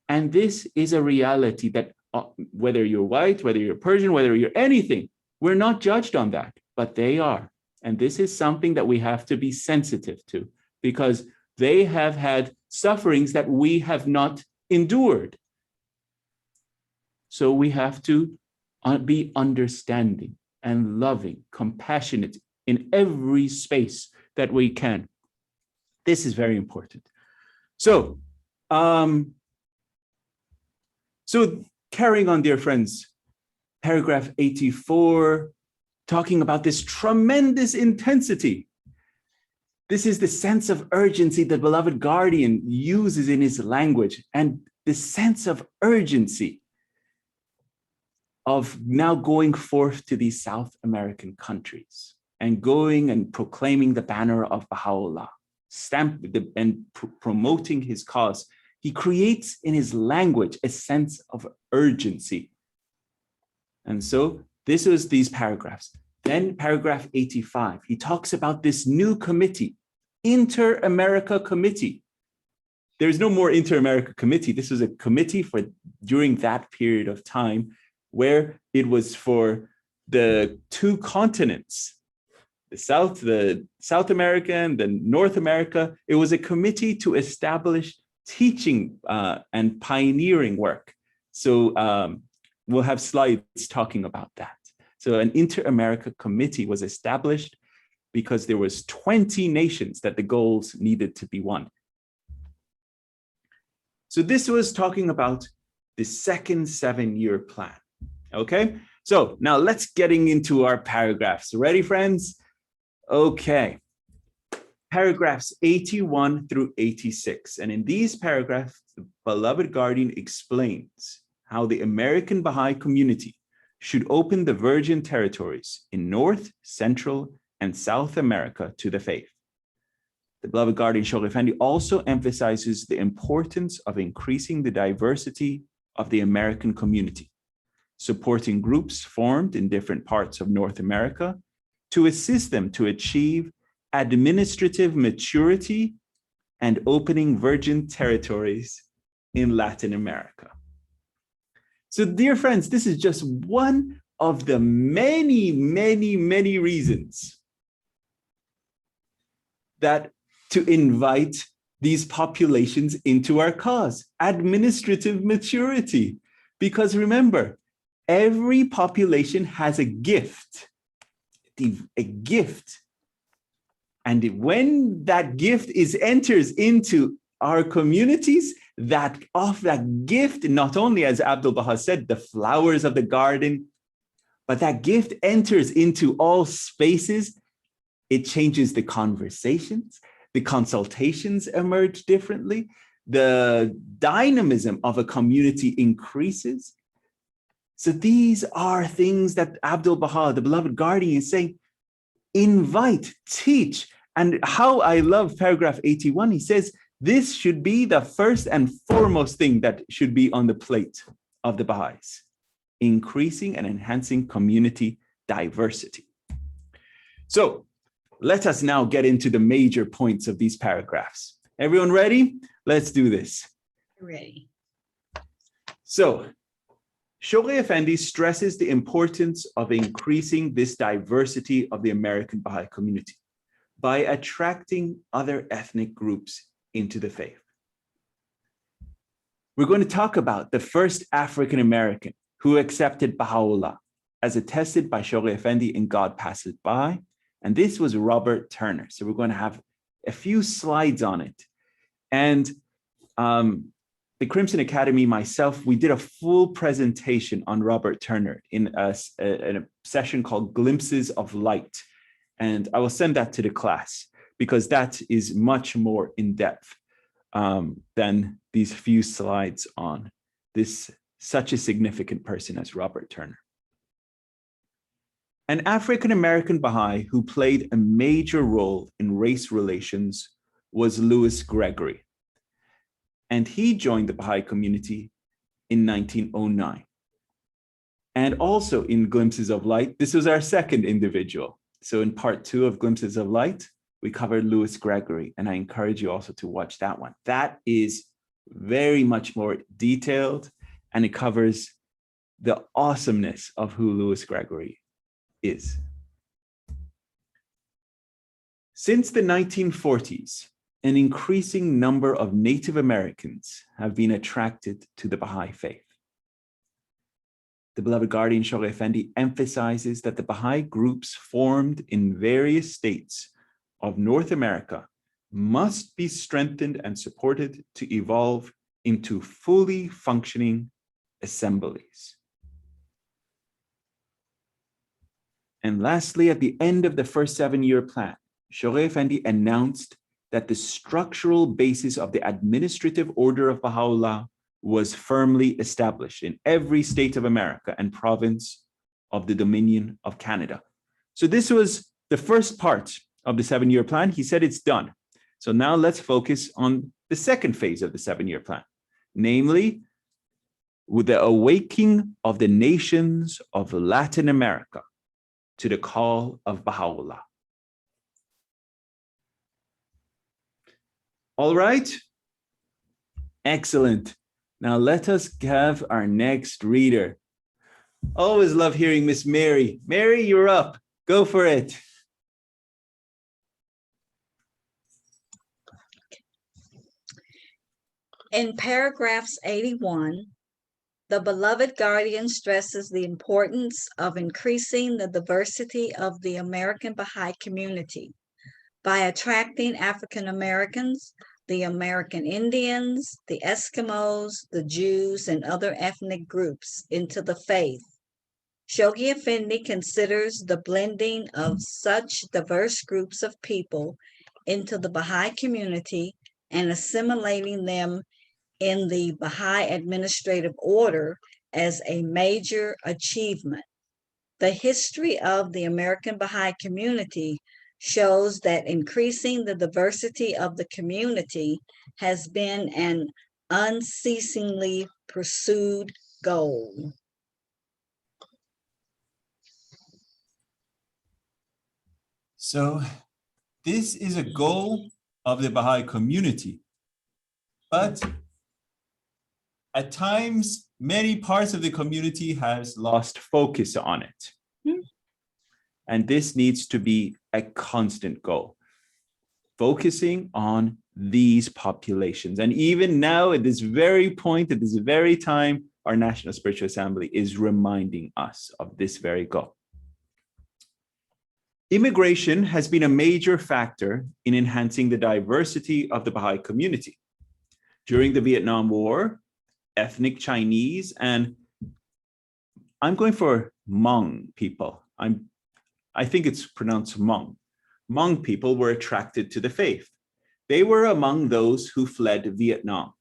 And this is a reality that whether you're white, whether you're Persian, whether you're anything, we're not judged on that, but they are. And this is something that we have to be sensitive to, because they have had sufferings that we have not endured. So we have to be understanding and loving, compassionate in every space that we can. This is very important. So carrying on, dear friends, paragraph 84, talking about this tremendous intensity. This is the sense of urgency that beloved guardian uses in his language, and the sense of urgency of now going forth to these South American countries and going and proclaiming the banner of Baha'u'llah, promoting his cause. He creates in his language a sense of urgency. And so this was these paragraphs. Then paragraph 85, he talks about this new committee, Inter-America Committee. There's no more Inter-America Committee. This was a committee for during that period of time where it was for the two continents, the South America and the North America. It was a committee to establish teaching and pioneering work. So we'll have slides talking about that. So an Inter-America Committee was established because there was 20 nations that the goals needed to be won. So this was talking about the second 7-year plan. Okay, so now let's getting into our paragraphs. Ready, friends? Okay, paragraphs 81 through 86. And in these paragraphs, the beloved guardian explains how the American Baha'i community should open the virgin territories in North, Central, and South America to the faith. The beloved guardian Shoghi Effendi also emphasizes the importance of increasing the diversity of the American community, supporting groups formed in different parts of North America to assist them to achieve administrative maturity and opening virgin territories in Latin America. So, dear friends, this is just one of the many, many, many reasons that to invite these populations into our cause, administrative maturity. Because remember, every population has a gift, a gift. And when that gift enters into our communities, that gift, not only, as Abdul Baha said, the flowers of the garden, but that gift enters into all spaces. It changes the conversations, the consultations emerge differently, the dynamism of a community increases. So these are things that Abdul Baha, the beloved guardian, is saying, invite, teach. And how I love paragraph 81, he says, this should be the first and foremost thing that should be on the plate of the Baha'is, increasing and enhancing community diversity. So let us now get into the major points of these paragraphs. Everyone ready? Let's do this. Ready. So Shoghi Effendi stresses the importance of increasing this diversity of the American Baha'i community by attracting other ethnic groups into the faith. We're going to talk about the first African American who accepted Baha'u'llah, as attested by Shoghi Effendi in God Passes By, and this was Robert Turner. So we're going to have a few slides on it. And the Crimson Academy, myself, we did a full presentation on Robert Turner in a session called Glimpses of Light. And I will send that to the class because that is much more in depth than these few slides on this such a significant person as Robert Turner. An African-American Baha'i who played a major role in race relations was Louis Gregory. And he joined the Baha'i community in 1909. And also in Glimpses of Light, this was our second individual. So in part 2 of Glimpses of Light, we covered Louis Gregory, and I encourage you also to watch that one. That is very much more detailed, and it covers the awesomeness of who Louis Gregory is. Since the 1940s, an increasing number of Native Americans have been attracted to the Baha'i faith. The beloved guardian Shoghi Effendi emphasizes that the Baha'i groups formed in various states of North America must be strengthened and supported to evolve into fully functioning assemblies. And lastly, at the end of the first 7-year plan, Shoghi Effendi announced that the structural basis of the administrative order of Baha'u'llah was firmly established in every state of America and province of the Dominion of Canada. So this was the first part of the 7-year plan. He said it's done. So now let's focus on the second phase of the 7-year plan, namely with the awakening of the nations of Latin America to the call of Baha'u'llah. All right, excellent. Now let us have our next reader. Always love hearing Miss Mary. Mary, you're up. Go for it. In paragraphs 81, the beloved guardian stresses the importance of increasing the diversity of the American Baha'i community by attracting African Americans, the American Indians, the Eskimos, the Jews, and other ethnic groups into the faith. Shoghi Effendi considers the blending of such diverse groups of people into the Baha'i community and assimilating them in the Baha'i administrative order as a major achievement. The history of the American Baha'i community shows that increasing the diversity of the community has been an unceasingly pursued goal. So this is a goal of the Baha'i community, but at times, many parts of the community has lost focus on it. And this needs to be a constant goal, focusing on these populations. And even now, at this very point, at this very time, our National Spiritual Assembly is reminding us of this very goal. Immigration has been a major factor in enhancing the diversity of the Baha'i community. During the Vietnam War, ethnic Chinese and I'm going for Hmong people. I think it's pronounced Hmong. Hmong people were attracted to the faith. They were among those who fled Vietnam.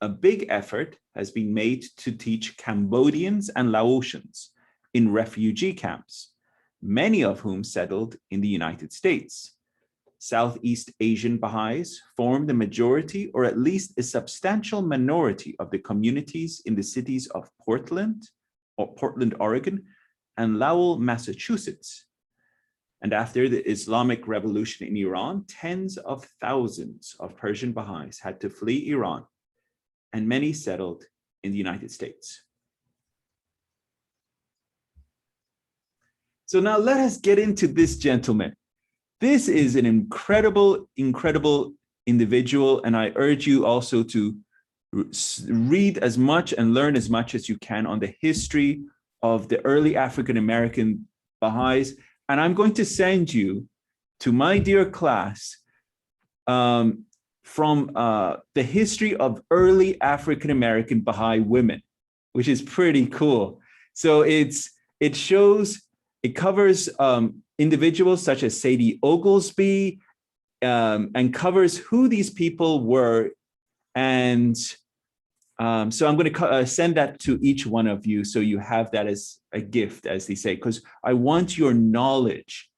A big effort has been made to teach Cambodians and Laotians in refugee camps, many of whom settled in the United States. Southeast Asian Baha'is form the majority or at least a substantial minority of the communities in the cities of Portland, Oregon, and Lowell, Massachusetts. And after the Islamic Revolution in Iran, tens of thousands of Persian Baha'is had to flee Iran, and many settled in the United States. So now let us get into this gentleman. This is an incredible, incredible individual, and I urge you also to read as much and learn as much as you can on the history of the early African-American Baha'is. And I'm going to send you to my dear class from the history of early African-American Baha'i women, which is pretty cool. So it covers individuals such as Sadie Oglesby, and covers who these people were. And so I'm going to send that to each one of you so you have that as a gift, as they say, because I want your knowledge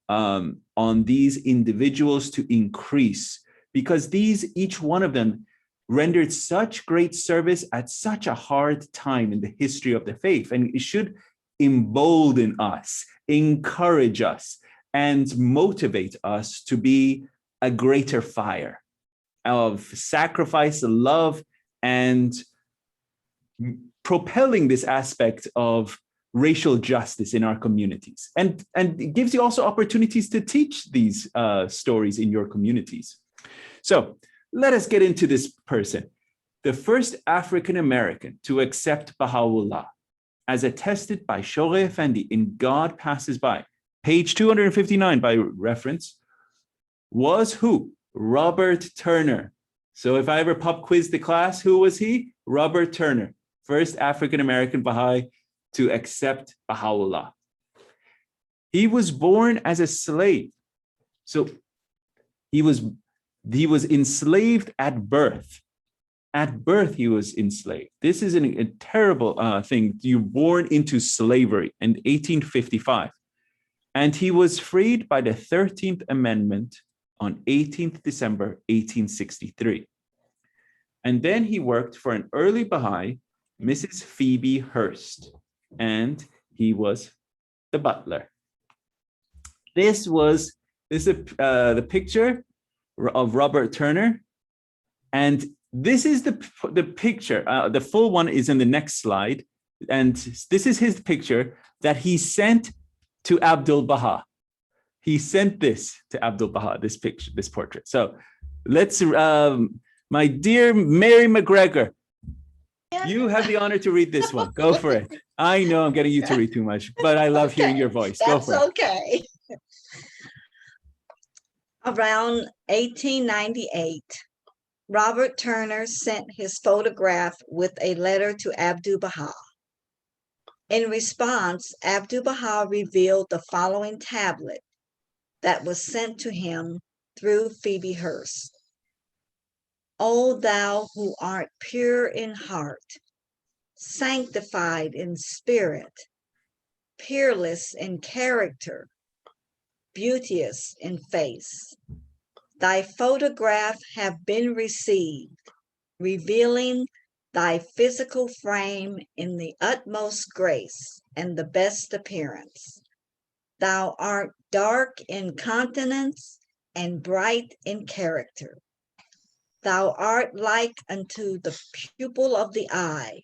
on these individuals to increase, because each one of them rendered such great service at such a hard time in the history of the faith. And it should embolden us, encourage us, and motivate us to be a greater fire of sacrifice, love, and propelling this aspect of racial justice in our communities. And it gives you also opportunities to teach these stories in your communities. So let us get into this person. The first African-American to accept Baha'u'llah, as attested by Shoghi Effendi in God Passes By, page 259 by reference, was who? Robert Turner. So if I ever pop quiz the class, who was he? Robert Turner, first African-American Baha'i to accept Baha'u'llah. He was born as a slave. So he was enslaved at birth. At birth, he was enslaved. This is a terrible thing. You're born into slavery in 1855. And he was freed by the 13th Amendment on 18th December, 1863. And then he worked for an early Baha'i, Mrs. Phoebe Hearst, and he was the butler. This is the picture of Robert Turner. And this is the picture. The full one is in the next slide. And this is his picture that he sent to Abdu'l-Baha. He sent this to Abdu'l-Baha, this picture, this portrait. So let's, my dear Mary McGregor, you have the honor to read this one. Go for it. I know I'm getting you to read too much, but I love hearing your voice. Go for it. That's okay. Around 1898, Robert Turner sent his photograph with a letter to Abdu'l-Baha. In response, Abdu'l-Baha revealed the following tablet that was sent to him through Phoebe Hearst. O thou who art pure in heart, sanctified in spirit, peerless in character, beauteous in face, thy photograph have been received, revealing thy physical frame in the utmost grace and the best appearance. Thou art dark in countenance and bright in character. Thou art like unto the pupil of the eye,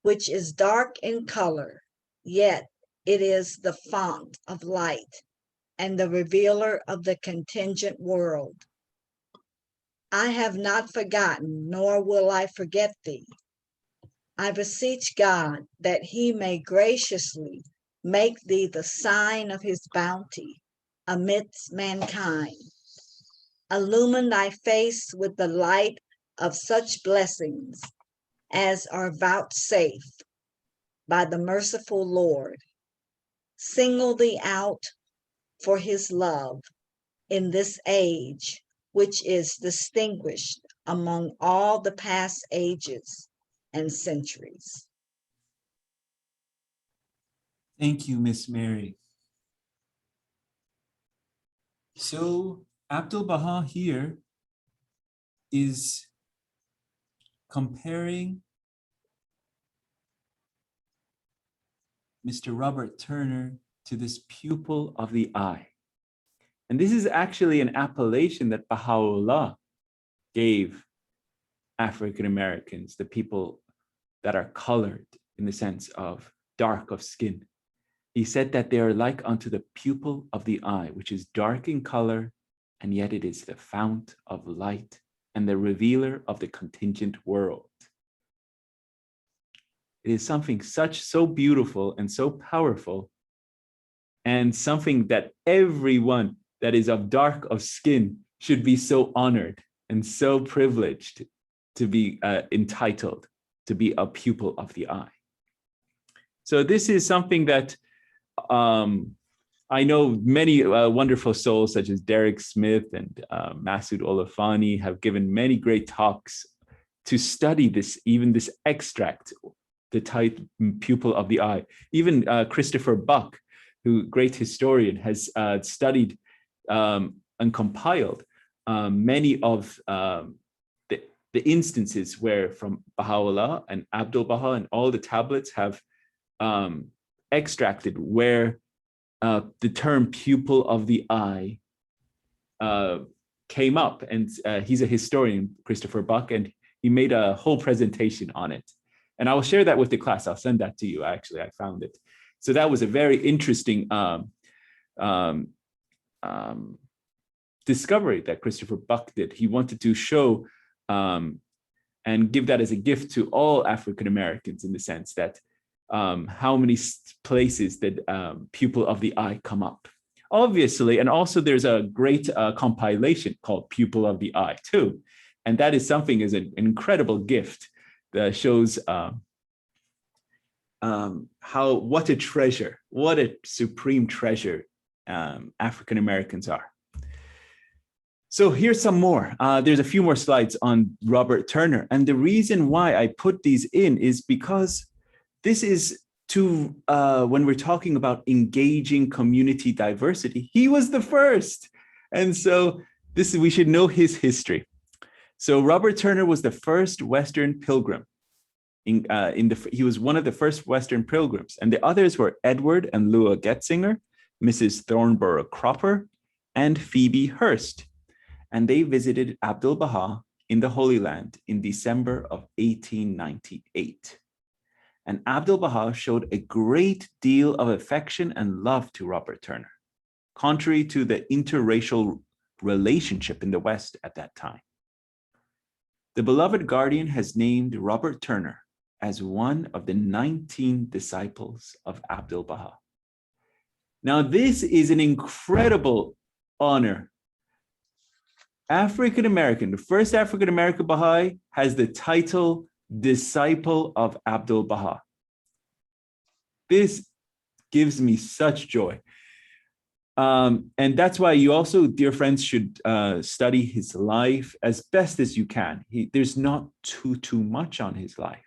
which is dark in color, yet it is the font of light and the revealer of the contingent world. I have not forgotten, nor will I forget thee. I beseech God that he may graciously make thee the sign of his bounty amidst mankind. Illumine thy face with the light of such blessings as are vouchsafed by the merciful Lord. Single thee out for his love in this age, which is distinguished among all the past ages and centuries. Thank you, Miss Mary. So Abdu'l-Baha here is comparing Mr. Robert Turner to this pupil of the eye. And this is actually an appellation that Baha'u'llah gave African Americans, the people that are colored in the sense of dark of skin. He said that they are like unto the pupil of the eye, which is dark in color, and yet it is the fount of light and the revealer of the contingent world. It is something so beautiful and so powerful, and something that everyone that is of dark of skin should be so honored and so privileged to be entitled to be a pupil of the eye. So this is something that I know many wonderful souls such as Derek Smith and Masood Olafani have given many great talks to study this, even this extract, the type pupil of the eye. Even Christopher Buck, who great historian, has studied and compiled many of the instances where from Baha'u'llah and Abdu'l-Baha and all the tablets have extracted where the term pupil of the eye came up. And he's a historian, Christopher Buck, and he made a whole presentation on it. And I will share that with the class. I'll send that to you, actually. I found it. So that was a very interesting discovery that Christopher Buck did. He wanted to show and give that as a gift to all African Americans, in the sense that how many places did pupil of the eye come up? Obviously, and also there's a great compilation called Pupil of the Eye too. And that is something, is an incredible gift that shows what a treasure, what a supreme treasure African Americans are. So here's some more. There's a few more slides on Robert Turner. And the reason why I put these in is because this is when we're talking about engaging community diversity, he was the first. And so we should know his history. So Robert Turner was the first Western pilgrim. He was one of the first Western pilgrims, and the others were Edward and Lua Getzinger, Mrs. Thornborough Cropper, and Phoebe Hearst. And they visited Abdu'l-Baha in the Holy Land in December of 1898. And Abdu'l-Baha showed a great deal of affection and love to Robert Turner, contrary to the interracial relationship in the West at that time. The beloved Guardian has named Robert Turner as one of the 19 disciples of Abdu'l-Baha. Now, this is an incredible honor. African-American, the first African-American Baha'i, has the title Disciple of Abdu'l-Baha. This gives me such joy. And that's why you also, dear friends, should study his life as best as you can. There's not too much on his life.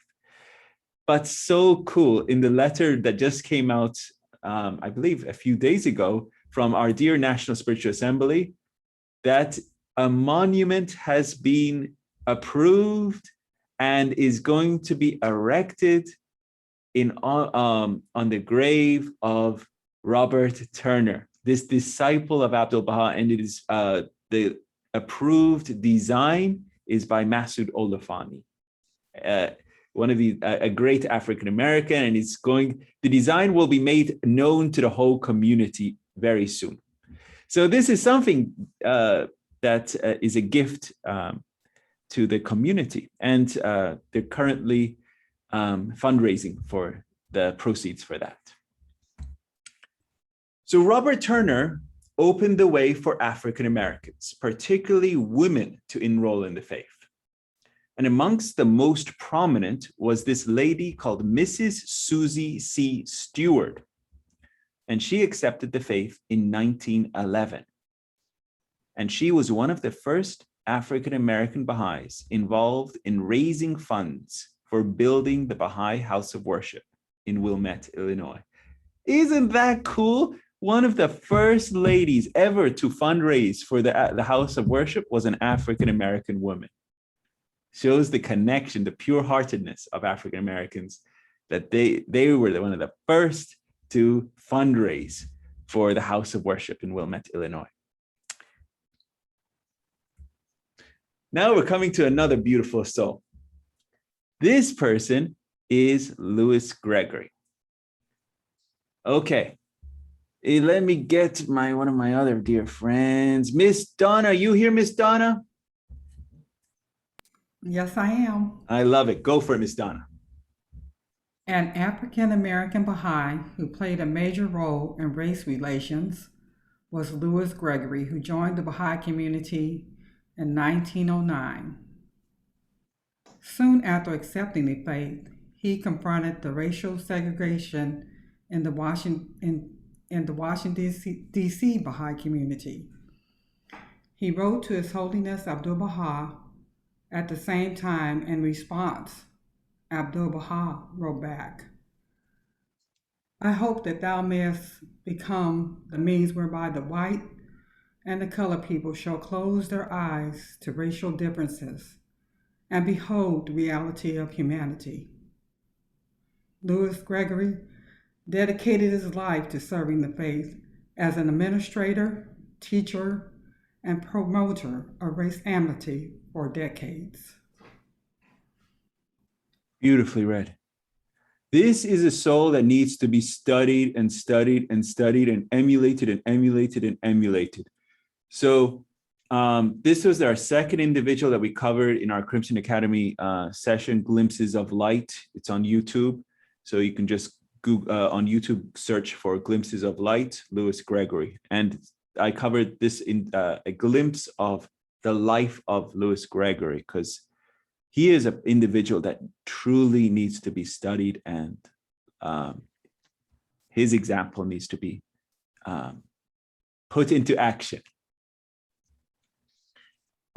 But so cool, in the letter that just came out, I believe a few days ago, from our dear National Spiritual Assembly, that a monument has been approved and is going to be erected on the grave of Robert Turner, this disciple of Abdu'l-Baha, and it is the approved design is by Masood Olafani, a great African American, and the design will be made known to the whole community very soon. So this is something that is a gift to the community, and they're currently fundraising for the proceeds for that. So Robert Turner opened the way for African Americans, particularly women, to enroll in the faith. And amongst the most prominent was this lady called Mrs. Susie C. Stewart, and she accepted the faith in 1911. And she was one of the first African-American Baha'is involved in raising funds for building the Baha'i House of Worship in Wilmette, Illinois. Isn't that cool? One of the first ladies ever to fundraise for the House of Worship was an African-American woman. Shows the connection, the pure-heartedness of African-Americans, that they were one of the first to fundraise for the House of Worship in Wilmette, Illinois. Now we're coming to another beautiful soul. This person is Louis Gregory. Okay, let me get one of my other dear friends. Miss Donna, are you here, Miss Donna? Yes, I am. I love it. Go for it, Miss Donna. An African-American Baha'i who played a major role in race relations was Louis Gregory, who joined the Baha'i community in 1909. Soon after accepting the faith, he confronted the racial segregation in the Washington D.C. Baha'i community. He wrote to His Holiness Abdu'l-Baha. At the same time, in response, Abdu'l-Baha wrote back, "I hope that thou mayest become the means whereby the white and the colored people shall close their eyes to racial differences and behold the reality of humanity." Louis Gregory dedicated his life to serving the faith as an administrator, teacher, and promoter of race amity for decades. Beautifully read. This is a soul that needs to be studied and studied and studied and emulated and emulated and emulated. So this was our second individual that we covered in our Crimson Academy session, Glimpses of Light. It's on YouTube. So you can just Google on YouTube, search for Glimpses of Light, Louis Gregory. And I covered this in a glimpse of the life of Louis Gregory, because he is an individual that truly needs to be studied and his example needs to be put into action.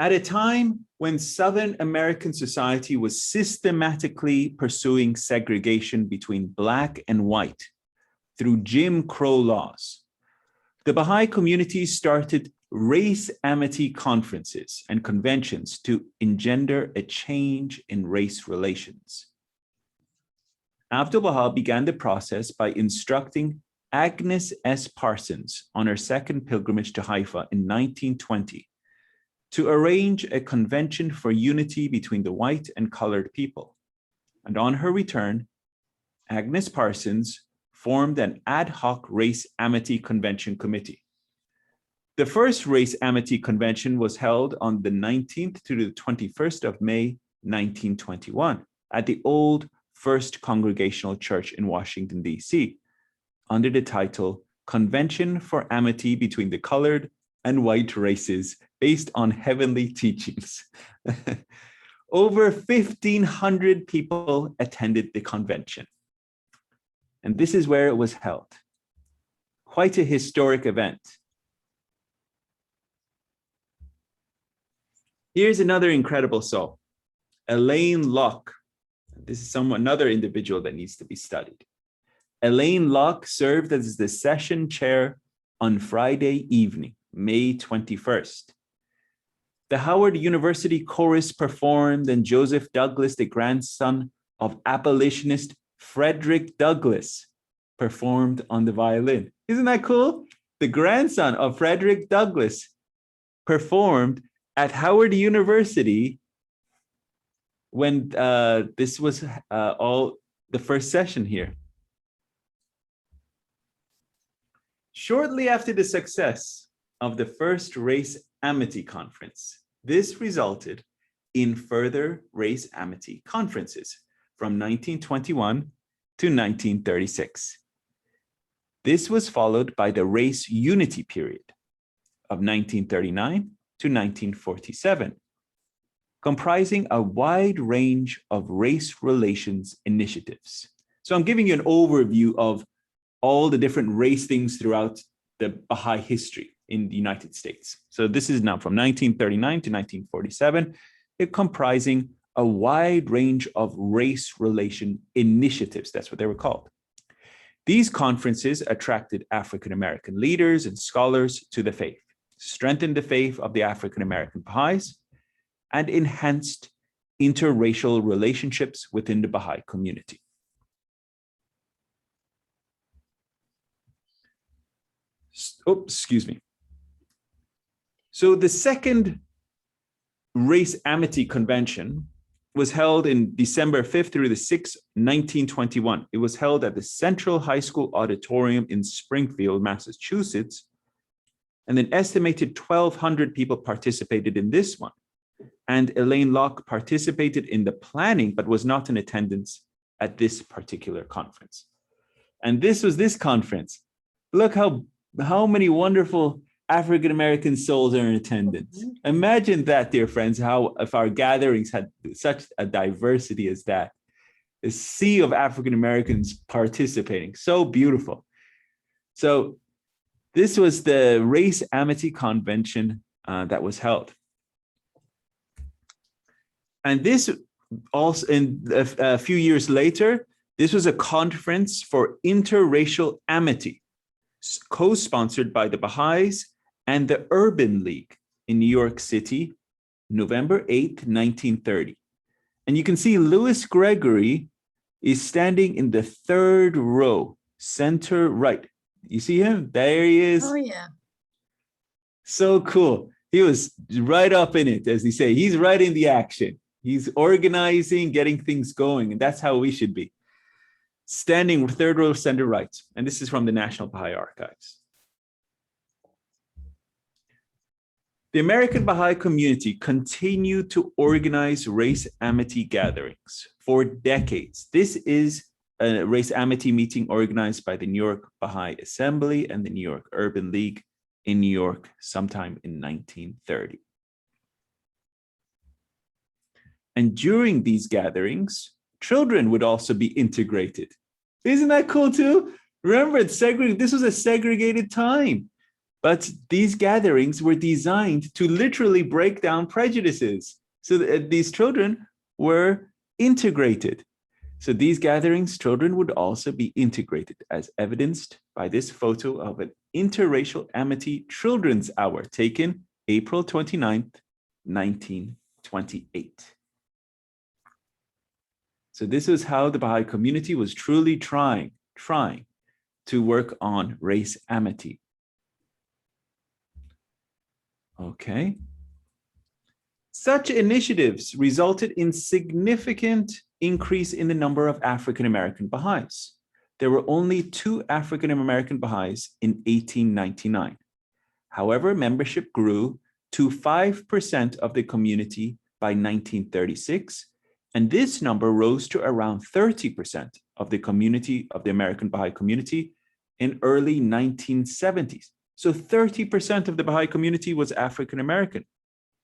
At a time when Southern American society was systematically pursuing segregation between Black and white through Jim Crow laws, the Baha'i community started race amity conferences and conventions to engender a change in race relations. Abdu'l-Baha began the process by instructing Agnes S. Parsons on her second pilgrimage to Haifa in 1920 to arrange a convention for unity between the white and colored people. And on her return, Agnes Parsons formed an ad hoc race amity convention committee. The first race amity convention was held on the 19th to the 21st of May, 1921 at the old First Congregational Church in Washington, D.C., under the title Convention for Amity Between the Colored and White Races based on Heavenly Teachings. Over 1,500 people attended the convention. And this is where it was held. Quite a historic event. Here's another incredible soul, Elaine Locke. This is another individual that needs to be studied. Elaine Locke served as the session chair on Friday evening, May 21st. The Howard University Chorus performed, and Joseph Douglas, the grandson of abolitionist Frederick Douglass, performed on the violin. Isn't that cool? The grandson of Frederick Douglass performed at Howard University when this was all the first session here. Shortly after the success of the first Race Amity Conference, this resulted in further Race Amity conferences from 1921 to 1936. This was followed by the Race Unity period of 1939 to 1947, comprising a wide range of race relations initiatives. So I'm giving you an overview of all the different race things throughout the Baha'i history in the United States. So this is now from 1939 to 1947, it comprising a wide range of race relation initiatives. That's what they were called. These conferences attracted African-American leaders and scholars to the faith, strengthened the faith of the African-American Baha'is, and enhanced interracial relationships within the Baha'i community. Excuse me. So the second Race Amity Convention was held in December 5th through the 6th, 1921. It was held at the Central High School Auditorium in Springfield, Massachusetts. And an estimated 1,200 people participated in this one. And Elaine Locke participated in the planning, but was not in attendance at this particular conference. And this was this conference. Look how many wonderful African-American souls are in attendance. Imagine that, dear friends, how if our gatherings had such a diversity as that, a sea of African-Americans participating, so beautiful. So this was the Race Amity Convention that was held. And this also, in a few years later, this was a conference for interracial amity, co-sponsored by the Baha'is and the Urban League in New York City, November 8th, 1930. And you can see Louis Gregory is standing in the third row, center right. You see him? There he is. Oh, yeah. So cool. He was right up in it, as they say. He's right in the action. He's organizing, getting things going, and that's how we should be. Standing third row, center right. And this is from the National Baha'i Archives. The American Baha'i community continued to organize race amity gatherings for decades. This is a race amity meeting organized by the New York Baha'i Assembly and the New York Urban League in New York sometime in 1930. And during these gatherings, children would also be integrated Isn't that cool too? Remember, this was a segregated time, but these gatherings were designed to literally break down prejudices. So these children were integrated. So these gatherings, children would also be integrated, as evidenced by this photo of an interracial amity children's hour taken April 29th, 1928. So this is how the Baha'i community was truly trying to work on race amity. Okay. Such initiatives resulted in significant increase in the number of African-American Baha'is. There were only 2 African-American Baha'is in 1899. However, membership grew to 5% of the community by 1936, and this number rose to around 30% of the community, of the American Baha'i community, in early 1970s. So 30% of the Baha'i community was African-American.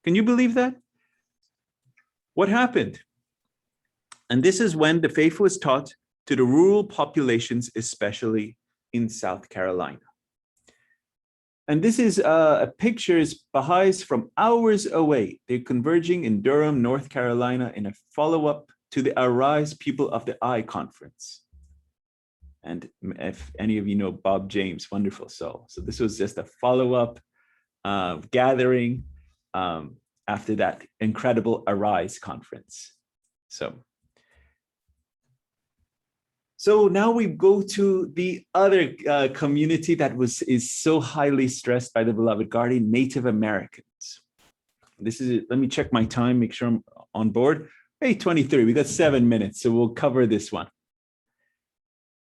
Can you believe that? What happened? And this is when the faith was taught to the rural populations, especially in South Carolina. And this is pictures Baha'is from hours away. They're converging in Durham, North Carolina in a follow-up to the Arise People of the Eye conference. And if any of you know Bob James, wonderful soul. So this was just a follow-up gathering after that incredible Arise conference. So now we go to the other community that is so highly stressed by the beloved guardian, Native Americans. This is it. Let me check my time, make sure I'm on board. 8:23, we got 7 minutes, so we'll cover this one.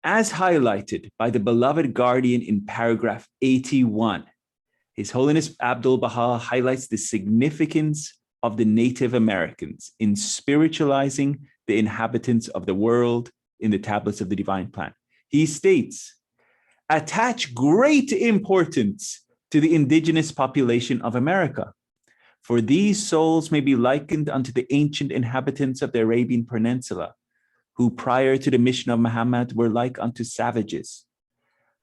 As highlighted by the beloved guardian in paragraph 81, His Holiness Abdul Baha highlights the significance of the Native Americans in spiritualizing the inhabitants of the world in the tablets of the divine plan. He states, attach great importance to the indigenous population of America, for these souls may be likened unto the ancient inhabitants of the Arabian Peninsula, who prior to the mission of Muhammad were like unto savages.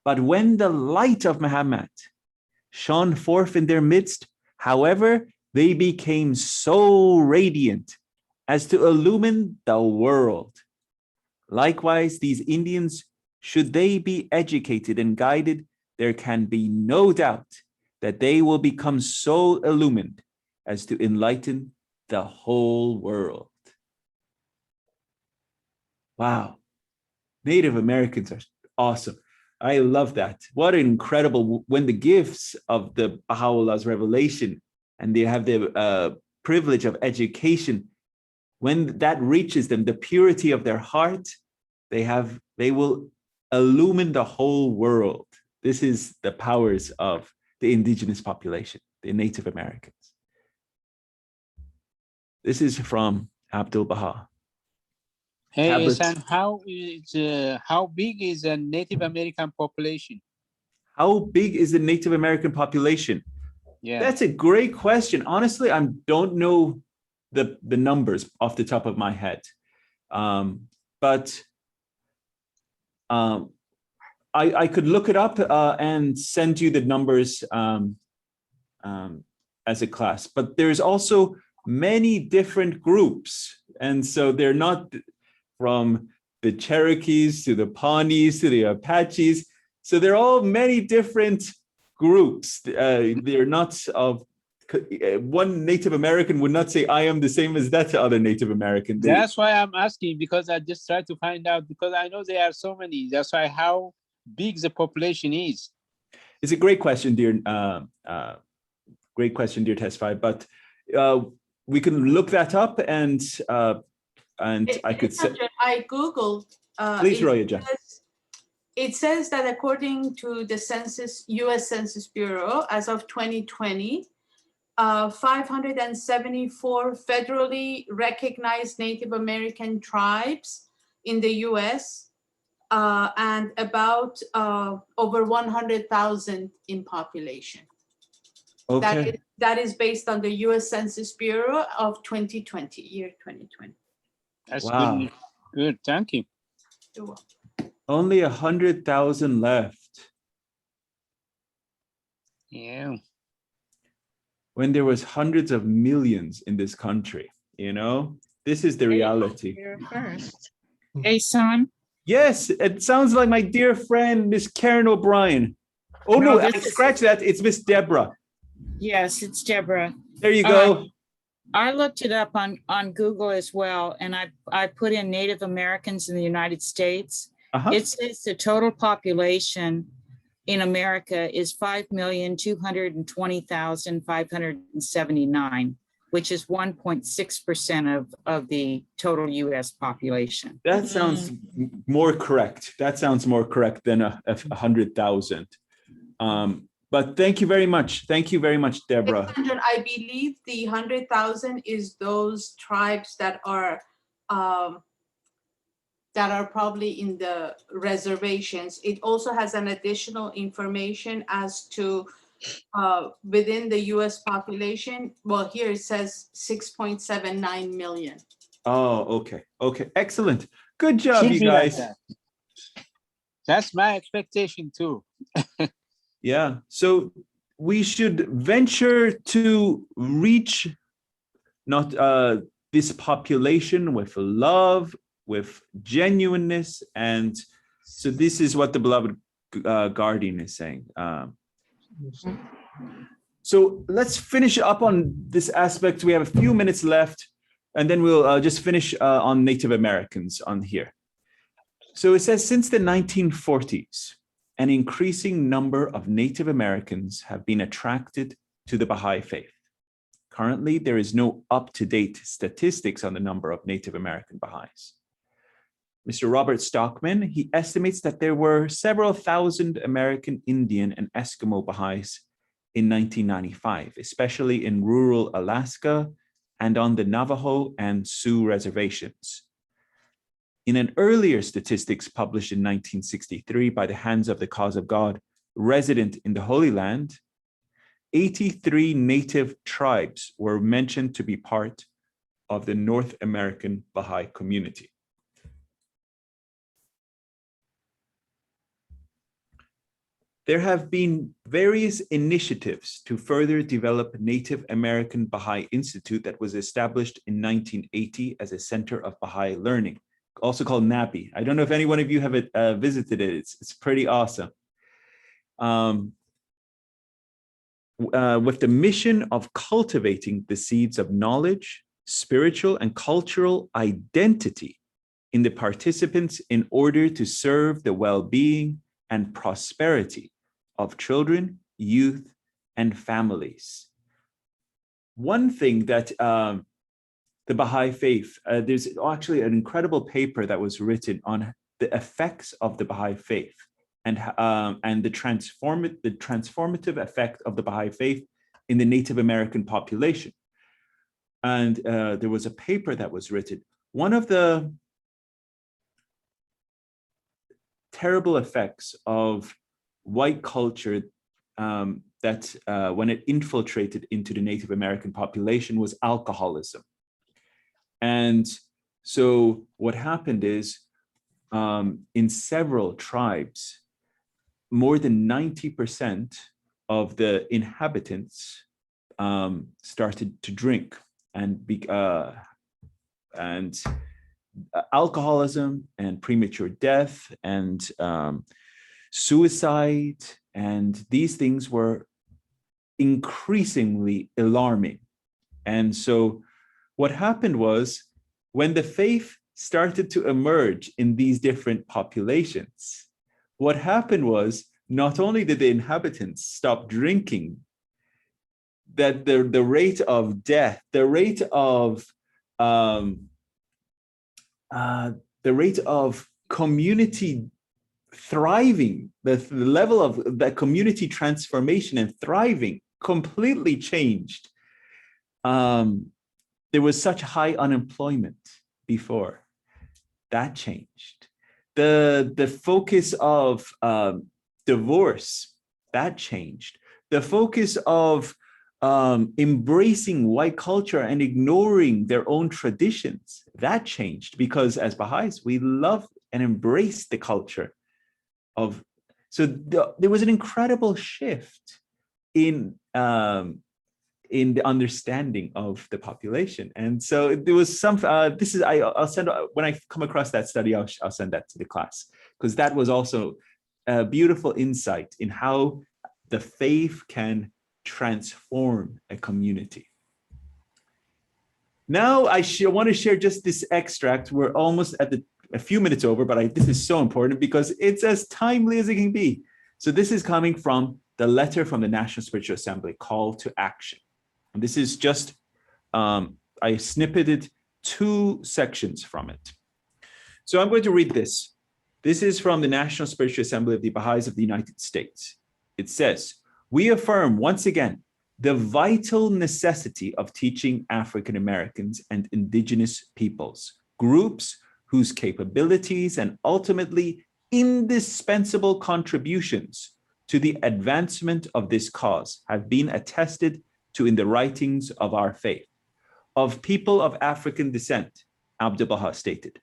But when the light of Muhammad shone forth in their midst, however, they became so radiant as to illumine the world. Likewise, these Indians, should they be educated and guided, there can be no doubt that they will become so illumined as to enlighten the whole world. Wow. Native Americans are awesome. I love that. What an incredible, when the gifts of the Baha'u'llah's revelation and they have the privilege of education, when that reaches them, the purity of their heart, they will illumine the whole world. This is the powers of the indigenous population, the Native Americans. This is from Abdul Baha. Hey, Tablets. San, how big is the Native American population? How big is the Native American population? Yeah, That's a great question. Honestly, I don't know the numbers off the top of my head. But I could look it up and send you the numbers as a class. But there's also many different groups. And so they're not from the Cherokees to the Pawnees to the Apaches. So they're all many different groups. They're not of, one Native American would not say, I am the same as that other Native American. that's why I'm asking, because I just try to find out, because I know there are so many. That's why how big the population is. It's a great question, dear. Great question, dear Tesfaye. But we can look that up, and I could say. I Googled. Please, Roya Jan. It says that according to the Census, U.S. Census Bureau, as of 2020, 574 federally recognized Native American tribes in the U.S. And about over 100,000 in population. Okay. That is based on the U.S. Census Bureau of 2020, year 2020. That's Wow. good. Good, thank you. You're welcome. Only 100,000 left Yeah. when there was hundreds of millions in this country, you know? This is the reality. Here first. Hey, son. Yes, it sounds like my dear friend, Miss Karen O'Brien. Oh no, this is- scratch that. It's Miss Deborah. Yes, it's Deborah. There you go. I looked it up on Google as well, and I put in Native Americans in the United States. Uh-huh. It says the total population in America is 5,220,579, which is 1.6% of the total US population. That sounds more correct. That sounds more correct than 100,000. But thank you very much. Thank you very much, Deborah. Alexander, I believe the 100,000 is those tribes that are probably in the reservations. It also has an additional information as to within the US population. Well, here it says 6.79 million. Oh, okay. Okay, excellent. Good job, Should you be like guys. that. That's my expectation too. Yeah, so we should venture to reach not this population with love, with genuineness, and so this is what the beloved guardian is saying. So let's finish up on this aspect. We have a few minutes left, and then we'll just finish on Native Americans on here. So it says, since the 1940s, an increasing number of Native Americans have been attracted to the Baha'i faith. Currently, there is no up-to-date statistics on the number of Native American Baha'is. Mr. Robert Stockman, he estimates that there were several thousand American Indian and Eskimo Baha'is in 1995, especially in rural Alaska and on the Navajo and Sioux reservations. In an earlier statistics published in 1963 by the Hands of the Cause of God, resident in the Holy Land, 83 native tribes were mentioned to be part of the North American Baha'i community. There have been various initiatives to further develop Native American Baha'i Institute that was established in 1980 as a center of Baha'i learning, also called NABI. I don't know if any one of you have visited it. It's pretty awesome. With the mission of cultivating the seeds of knowledge, spiritual and cultural identity in the participants in order to serve the well-being and prosperity of children, youth, and families. One thing that the Baha'i faith, there's actually an incredible paper that was written on the effects of the Baha'i faith and the transformative effect of the Baha'i faith in the Native American population. And there was a paper that was written. One of the terrible effects of white culture that when it infiltrated into the Native American population was alcoholism. And so what happened is in several tribes, more than 90% of the inhabitants started to drink, and alcoholism and premature death and suicide, and these things were increasingly alarming. And so what happened was, when the faith started to emerge in these different populations, what happened was, not only did the inhabitants stop drinking, that the rate of death, the rate of community thriving, the level of the community transformation and thriving completely changed. There was such high unemployment before. That changed. The focus of divorce, that changed. The focus of embracing white culture and ignoring their own traditions, that changed, because as Baha'is, we love and embrace the culture of, so there was an incredible shift in the understanding of the population. And so there was some, I'll send, when I come across that study, I'll send that to the class, because that was also a beautiful insight in how the faith can transform a community. Now I want to share just this extract. We're almost at a few minutes over, but this is so important because it's as timely as it can be. So this is coming from the letter from the National Spiritual Assembly, Call to Action. And this is just, I snippeted 2 sections from it. So I'm going to read this. This is from the National Spiritual Assembly of the Baha'is of the United States. It says, "We affirm once again the vital necessity of teaching African Americans and indigenous peoples, groups whose capabilities and ultimately indispensable contributions to the advancement of this cause have been attested to in the writings of our faith. Of people of African descent," Abdu'l-Baha stated,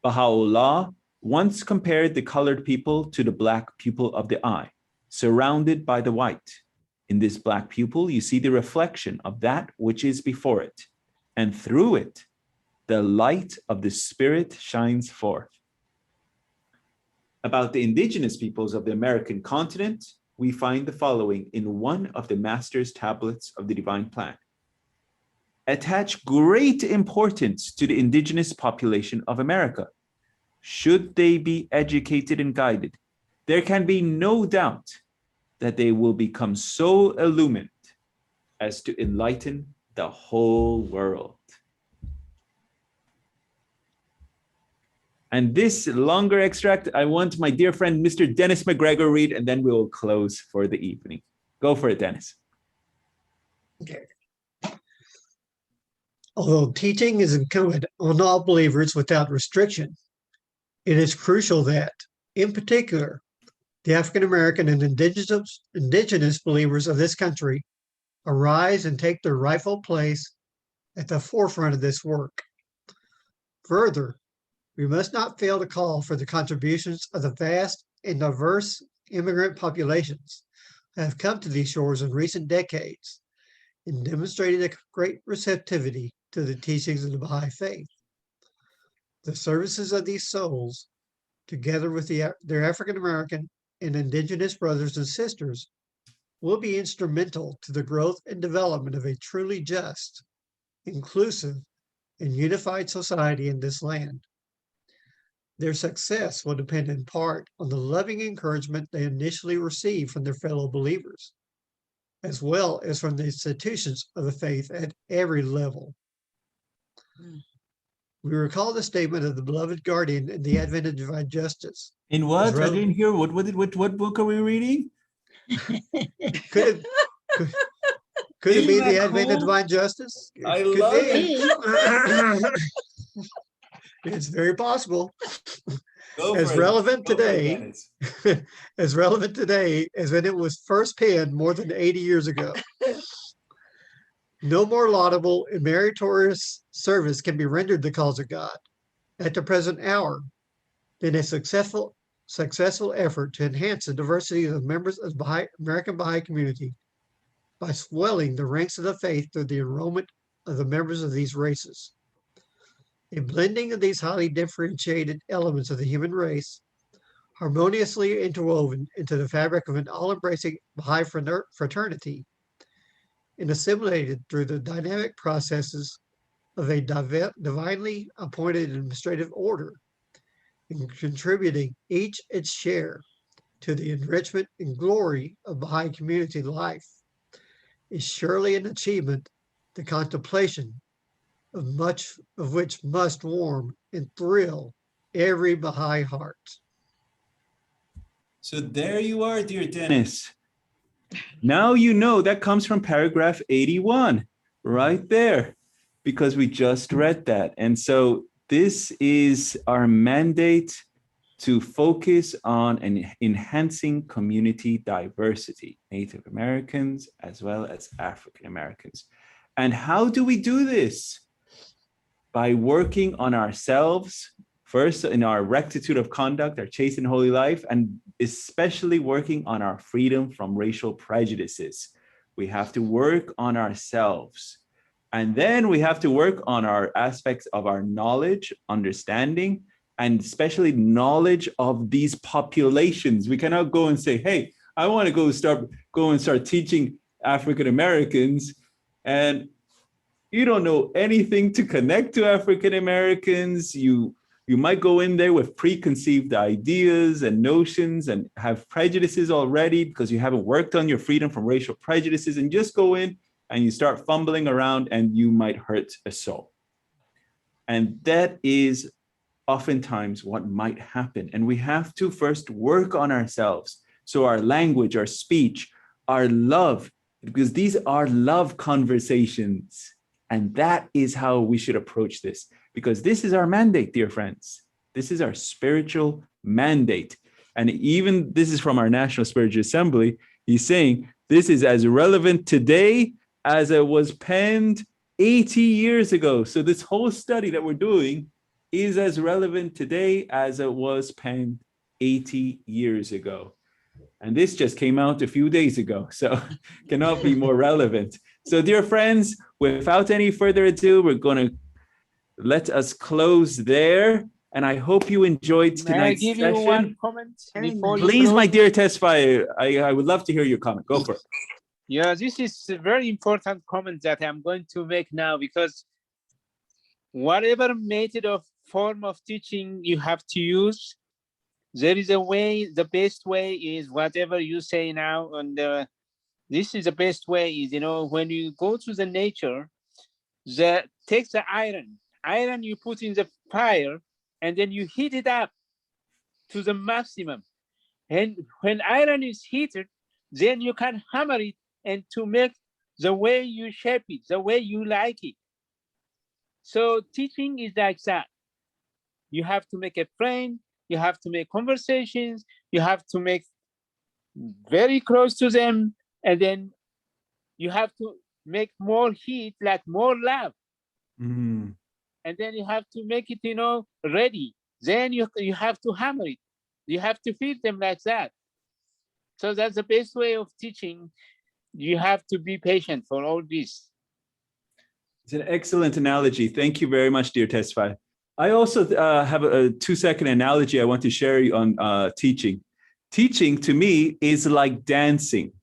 "Baha'u'llah once compared the colored people to the black pupil of the eye, surrounded by the white. In this black pupil, you see the reflection of that which is before it, and through it, the light of the spirit shines forth. About the indigenous peoples of the American continent, we find the following in one of the master's tablets of the divine plan. Attach great importance to the indigenous population of America. Should they be educated and guided, there can be no doubt that they will become so illumined as to enlighten the whole world." And this longer extract, I want my dear friend, Mr. Dennis McGregor read, and then we will close for the evening. Go for it, Dennis. Okay. Although teaching is incumbent on all believers without restriction, it is crucial that, in particular, the African American and indigenous believers of this country arise and take their rightful place at the forefront of this work. Further, we must not fail to call for the contributions of the vast and diverse immigrant populations that have come to these shores in recent decades and demonstrated a great receptivity to the teachings of the Baha'i faith. The services of these souls, together with their African American and indigenous brothers and sisters, will be instrumental to the growth and development of a truly just, inclusive, and unified society in this land. Their success will depend in part on the loving encouragement they initially receive from their fellow believers, as well as from the institutions of the faith at every level. We recall the statement of the beloved guardian in the Advent of Divine Justice. In what? I didn't hear. What book are we reading? Could it be the Advent of Divine Justice? I love it. It's very possible. As relevant today as when it was first penned more than 80 years ago. No more laudable and meritorious service can be rendered the cause of God at the present hour than a successful effort to enhance the diversity of the members of the American Baha'i community by swelling the ranks of the faith through the enrollment of the members of these races. A blending of these highly differentiated elements of the human race, harmoniously interwoven into the fabric of an all-embracing Baha'i fraternity, and assimilated through the dynamic processes of a divinely appointed administrative order, and contributing each its share to the enrichment and glory of Baha'i community life, is surely an achievement, the contemplation of which must warm and thrill every Baha'i heart. So there you are, dear Dennis. Now you know that comes from paragraph 81, right there, because we just read that. And so this is our mandate to focus on enhancing community diversity, Native Americans as well as African Americans. And how do we do this? By working on ourselves, First, in our rectitude of conduct, our chaste and holy life, and especially working on our freedom from racial prejudices. We have to work on ourselves. And then we have to work on our aspects of our knowledge, understanding, and especially knowledge of these populations. We cannot go and say, hey, I want to go and start teaching African Americans, and you don't know anything to connect to African Americans. You might go in there with preconceived ideas and notions and have prejudices already because you haven't worked on your freedom from racial prejudices, and just go in and you start fumbling around and you might hurt a soul. And that is oftentimes what might happen. And we have to first work on ourselves. So our language, our speech, our love, because these are love conversations. And that is how we should approach this, because this is our mandate, dear friends. This is our spiritual mandate. And even this is from our National Spiritual Assembly. He's saying this is as relevant today as it was penned 80 years ago. So this whole study that we're doing is as relevant today as it was penned 80 years ago. And this just came out a few days ago, so cannot be more relevant. So dear friends, without any further ado, we're going to let us close there. And I hope you enjoyed tonight's May I give session. you one comment before you Please, close? my dear Tesfaye, I would love to hear your comment. Go for it. Yeah, this is a very important comment that I'm going to make now, because whatever method of form of teaching you have to use, there is a way. The best way is whatever you say now, and this is the best way is, when you go to the nature, take the iron you put in the fire, and then you heat it up to the maximum. And when iron is heated, then you can hammer it and to make the way you shape it, the way you like it. So teaching is like that. You have to make a friend, you have to make conversations, you have to make very close to them, and then you have to make more heat, like more love. Mm. And then you have to make it, ready. Then you have to hammer it. You have to feed them like that. So that's the best way of teaching. You have to be patient for all this. It's an excellent analogy. Thank you very much, dear Tesfaye. I also have a 2-second analogy I want to share on teaching. Teaching to me is like dancing.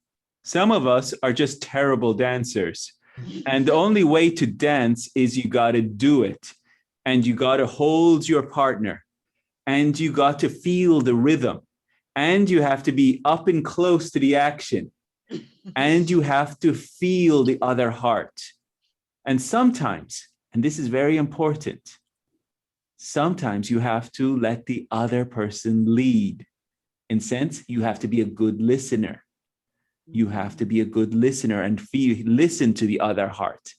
Some of us are just terrible dancers. And the only way to dance is you got to do it. And you got to hold your partner. And you got to feel the rhythm. And you have to be up and close to the action. And you have to feel the other heart. And sometimes, and this is very important, sometimes you have to let the other person lead. In sense, you have to be a good listener. You have to be a good listener and listen to the other heart.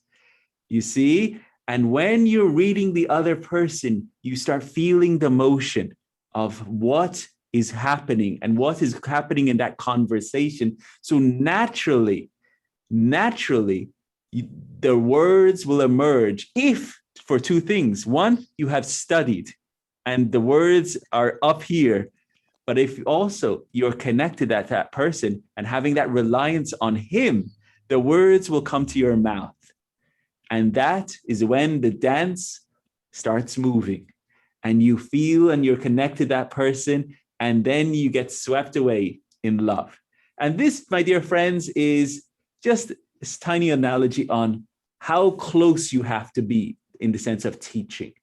You see? And when you're reading the other person, you start feeling the motion of what is happening and what is happening in that conversation. So naturally, the words will emerge if for 2 things. One, you have studied and the words are up here. But if also you're connected to that person and having that reliance on him, the words will come to your mouth. And that is when the dance starts moving and you feel and you're connected to that person, and then you get swept away in love. And this, my dear friends, is just this tiny analogy on how close you have to be in the sense of teaching.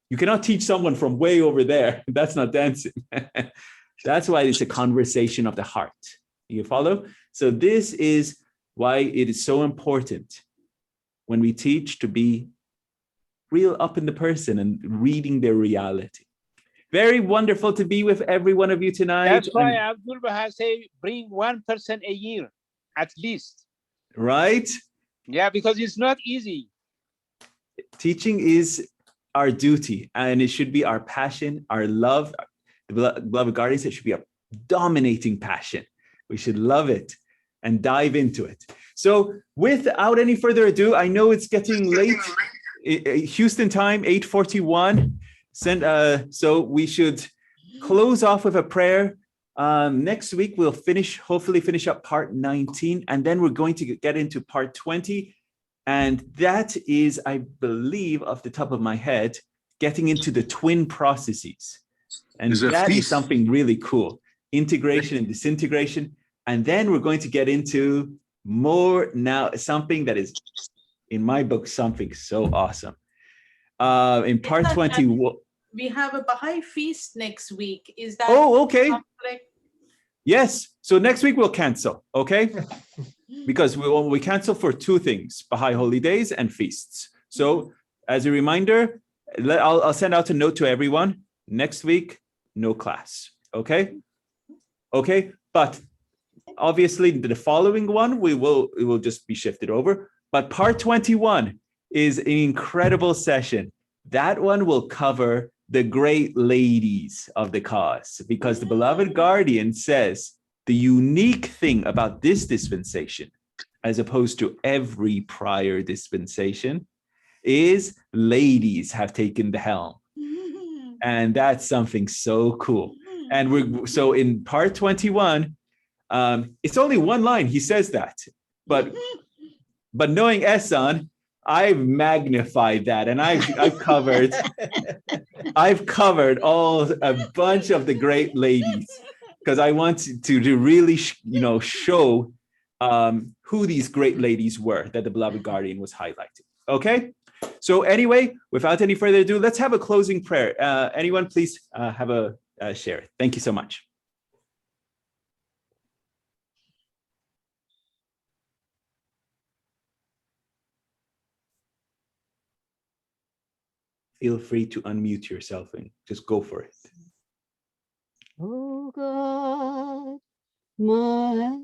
You cannot teach someone from way over there. That's not dancing. That's why it's a conversation of the heart. You follow? So this is why it is so important when we teach to be real up in the person and reading their reality. Very wonderful to be with every one of you tonight. That's why Abdul Baha say bring 1 person a year, at least. Right? Yeah, because it's not easy. Teaching is our duty, and it should be our passion, our love. The beloved guardians, it should be a dominating passion. We should love it and dive into it. So without any further ado, I know it's getting late. Houston time, 8:41. So we should close off with a prayer. Next week, we'll hopefully finish up part 19, and then we're going to get into part 20. And that is, I believe, off the top of my head, getting into the twin processes. And that is something really cool. Integration and disintegration. And then we're going to get into more now, something that is, in my book, something so awesome. In part 20, we have a Baha'i feast next week. Is that? Oh, okay. Correct? Yes. So next week we'll cancel, okay? Because we cancel for two things: Baha'i holy days and feasts. So as a reminder, I'll send out a note to everyone. Next week, no class, okay? Okay, but obviously the following one it will just be shifted over. But part 21 is an incredible session. That one will cover the great ladies of the cause, because the beloved guardian says the unique thing about this dispensation, as opposed to every prior dispensation, is ladies have taken the helm. And that's something so cool. And so in part 21, it's only one line, he says that, but knowing Ehsan, I've magnified that, and I've covered a bunch of the great ladies, because I want to really show who these great ladies were that the beloved guardian was highlighting. Okay, so anyway, without any further ado, let's have a closing prayer. Anyone, please have a share. Thank you so much. Feel free to unmute yourself and just go for it. Oh God, my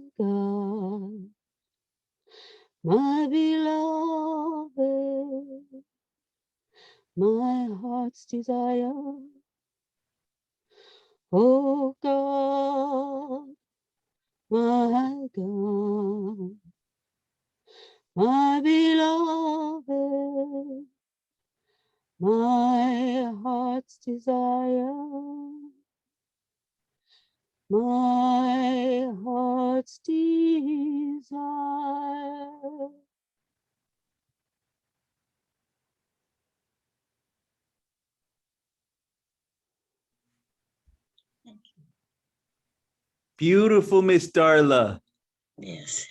beloved, my heart's desire. Oh God, my beloved, my heart's desire, my heart's desire. Beautiful, Miss Darla. Yes.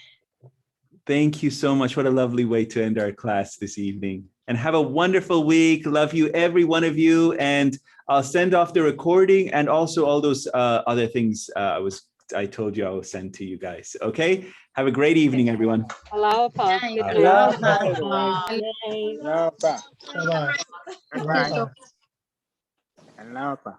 Thank you so much. What a lovely way to end our class this evening. And have a wonderful week. Love you, every one of you. And I'll send off the recording and also all those other things I told you I will send to you guys. Okay? Have a great evening, everyone. Aloha. Aloha. Bye-bye. Aloha.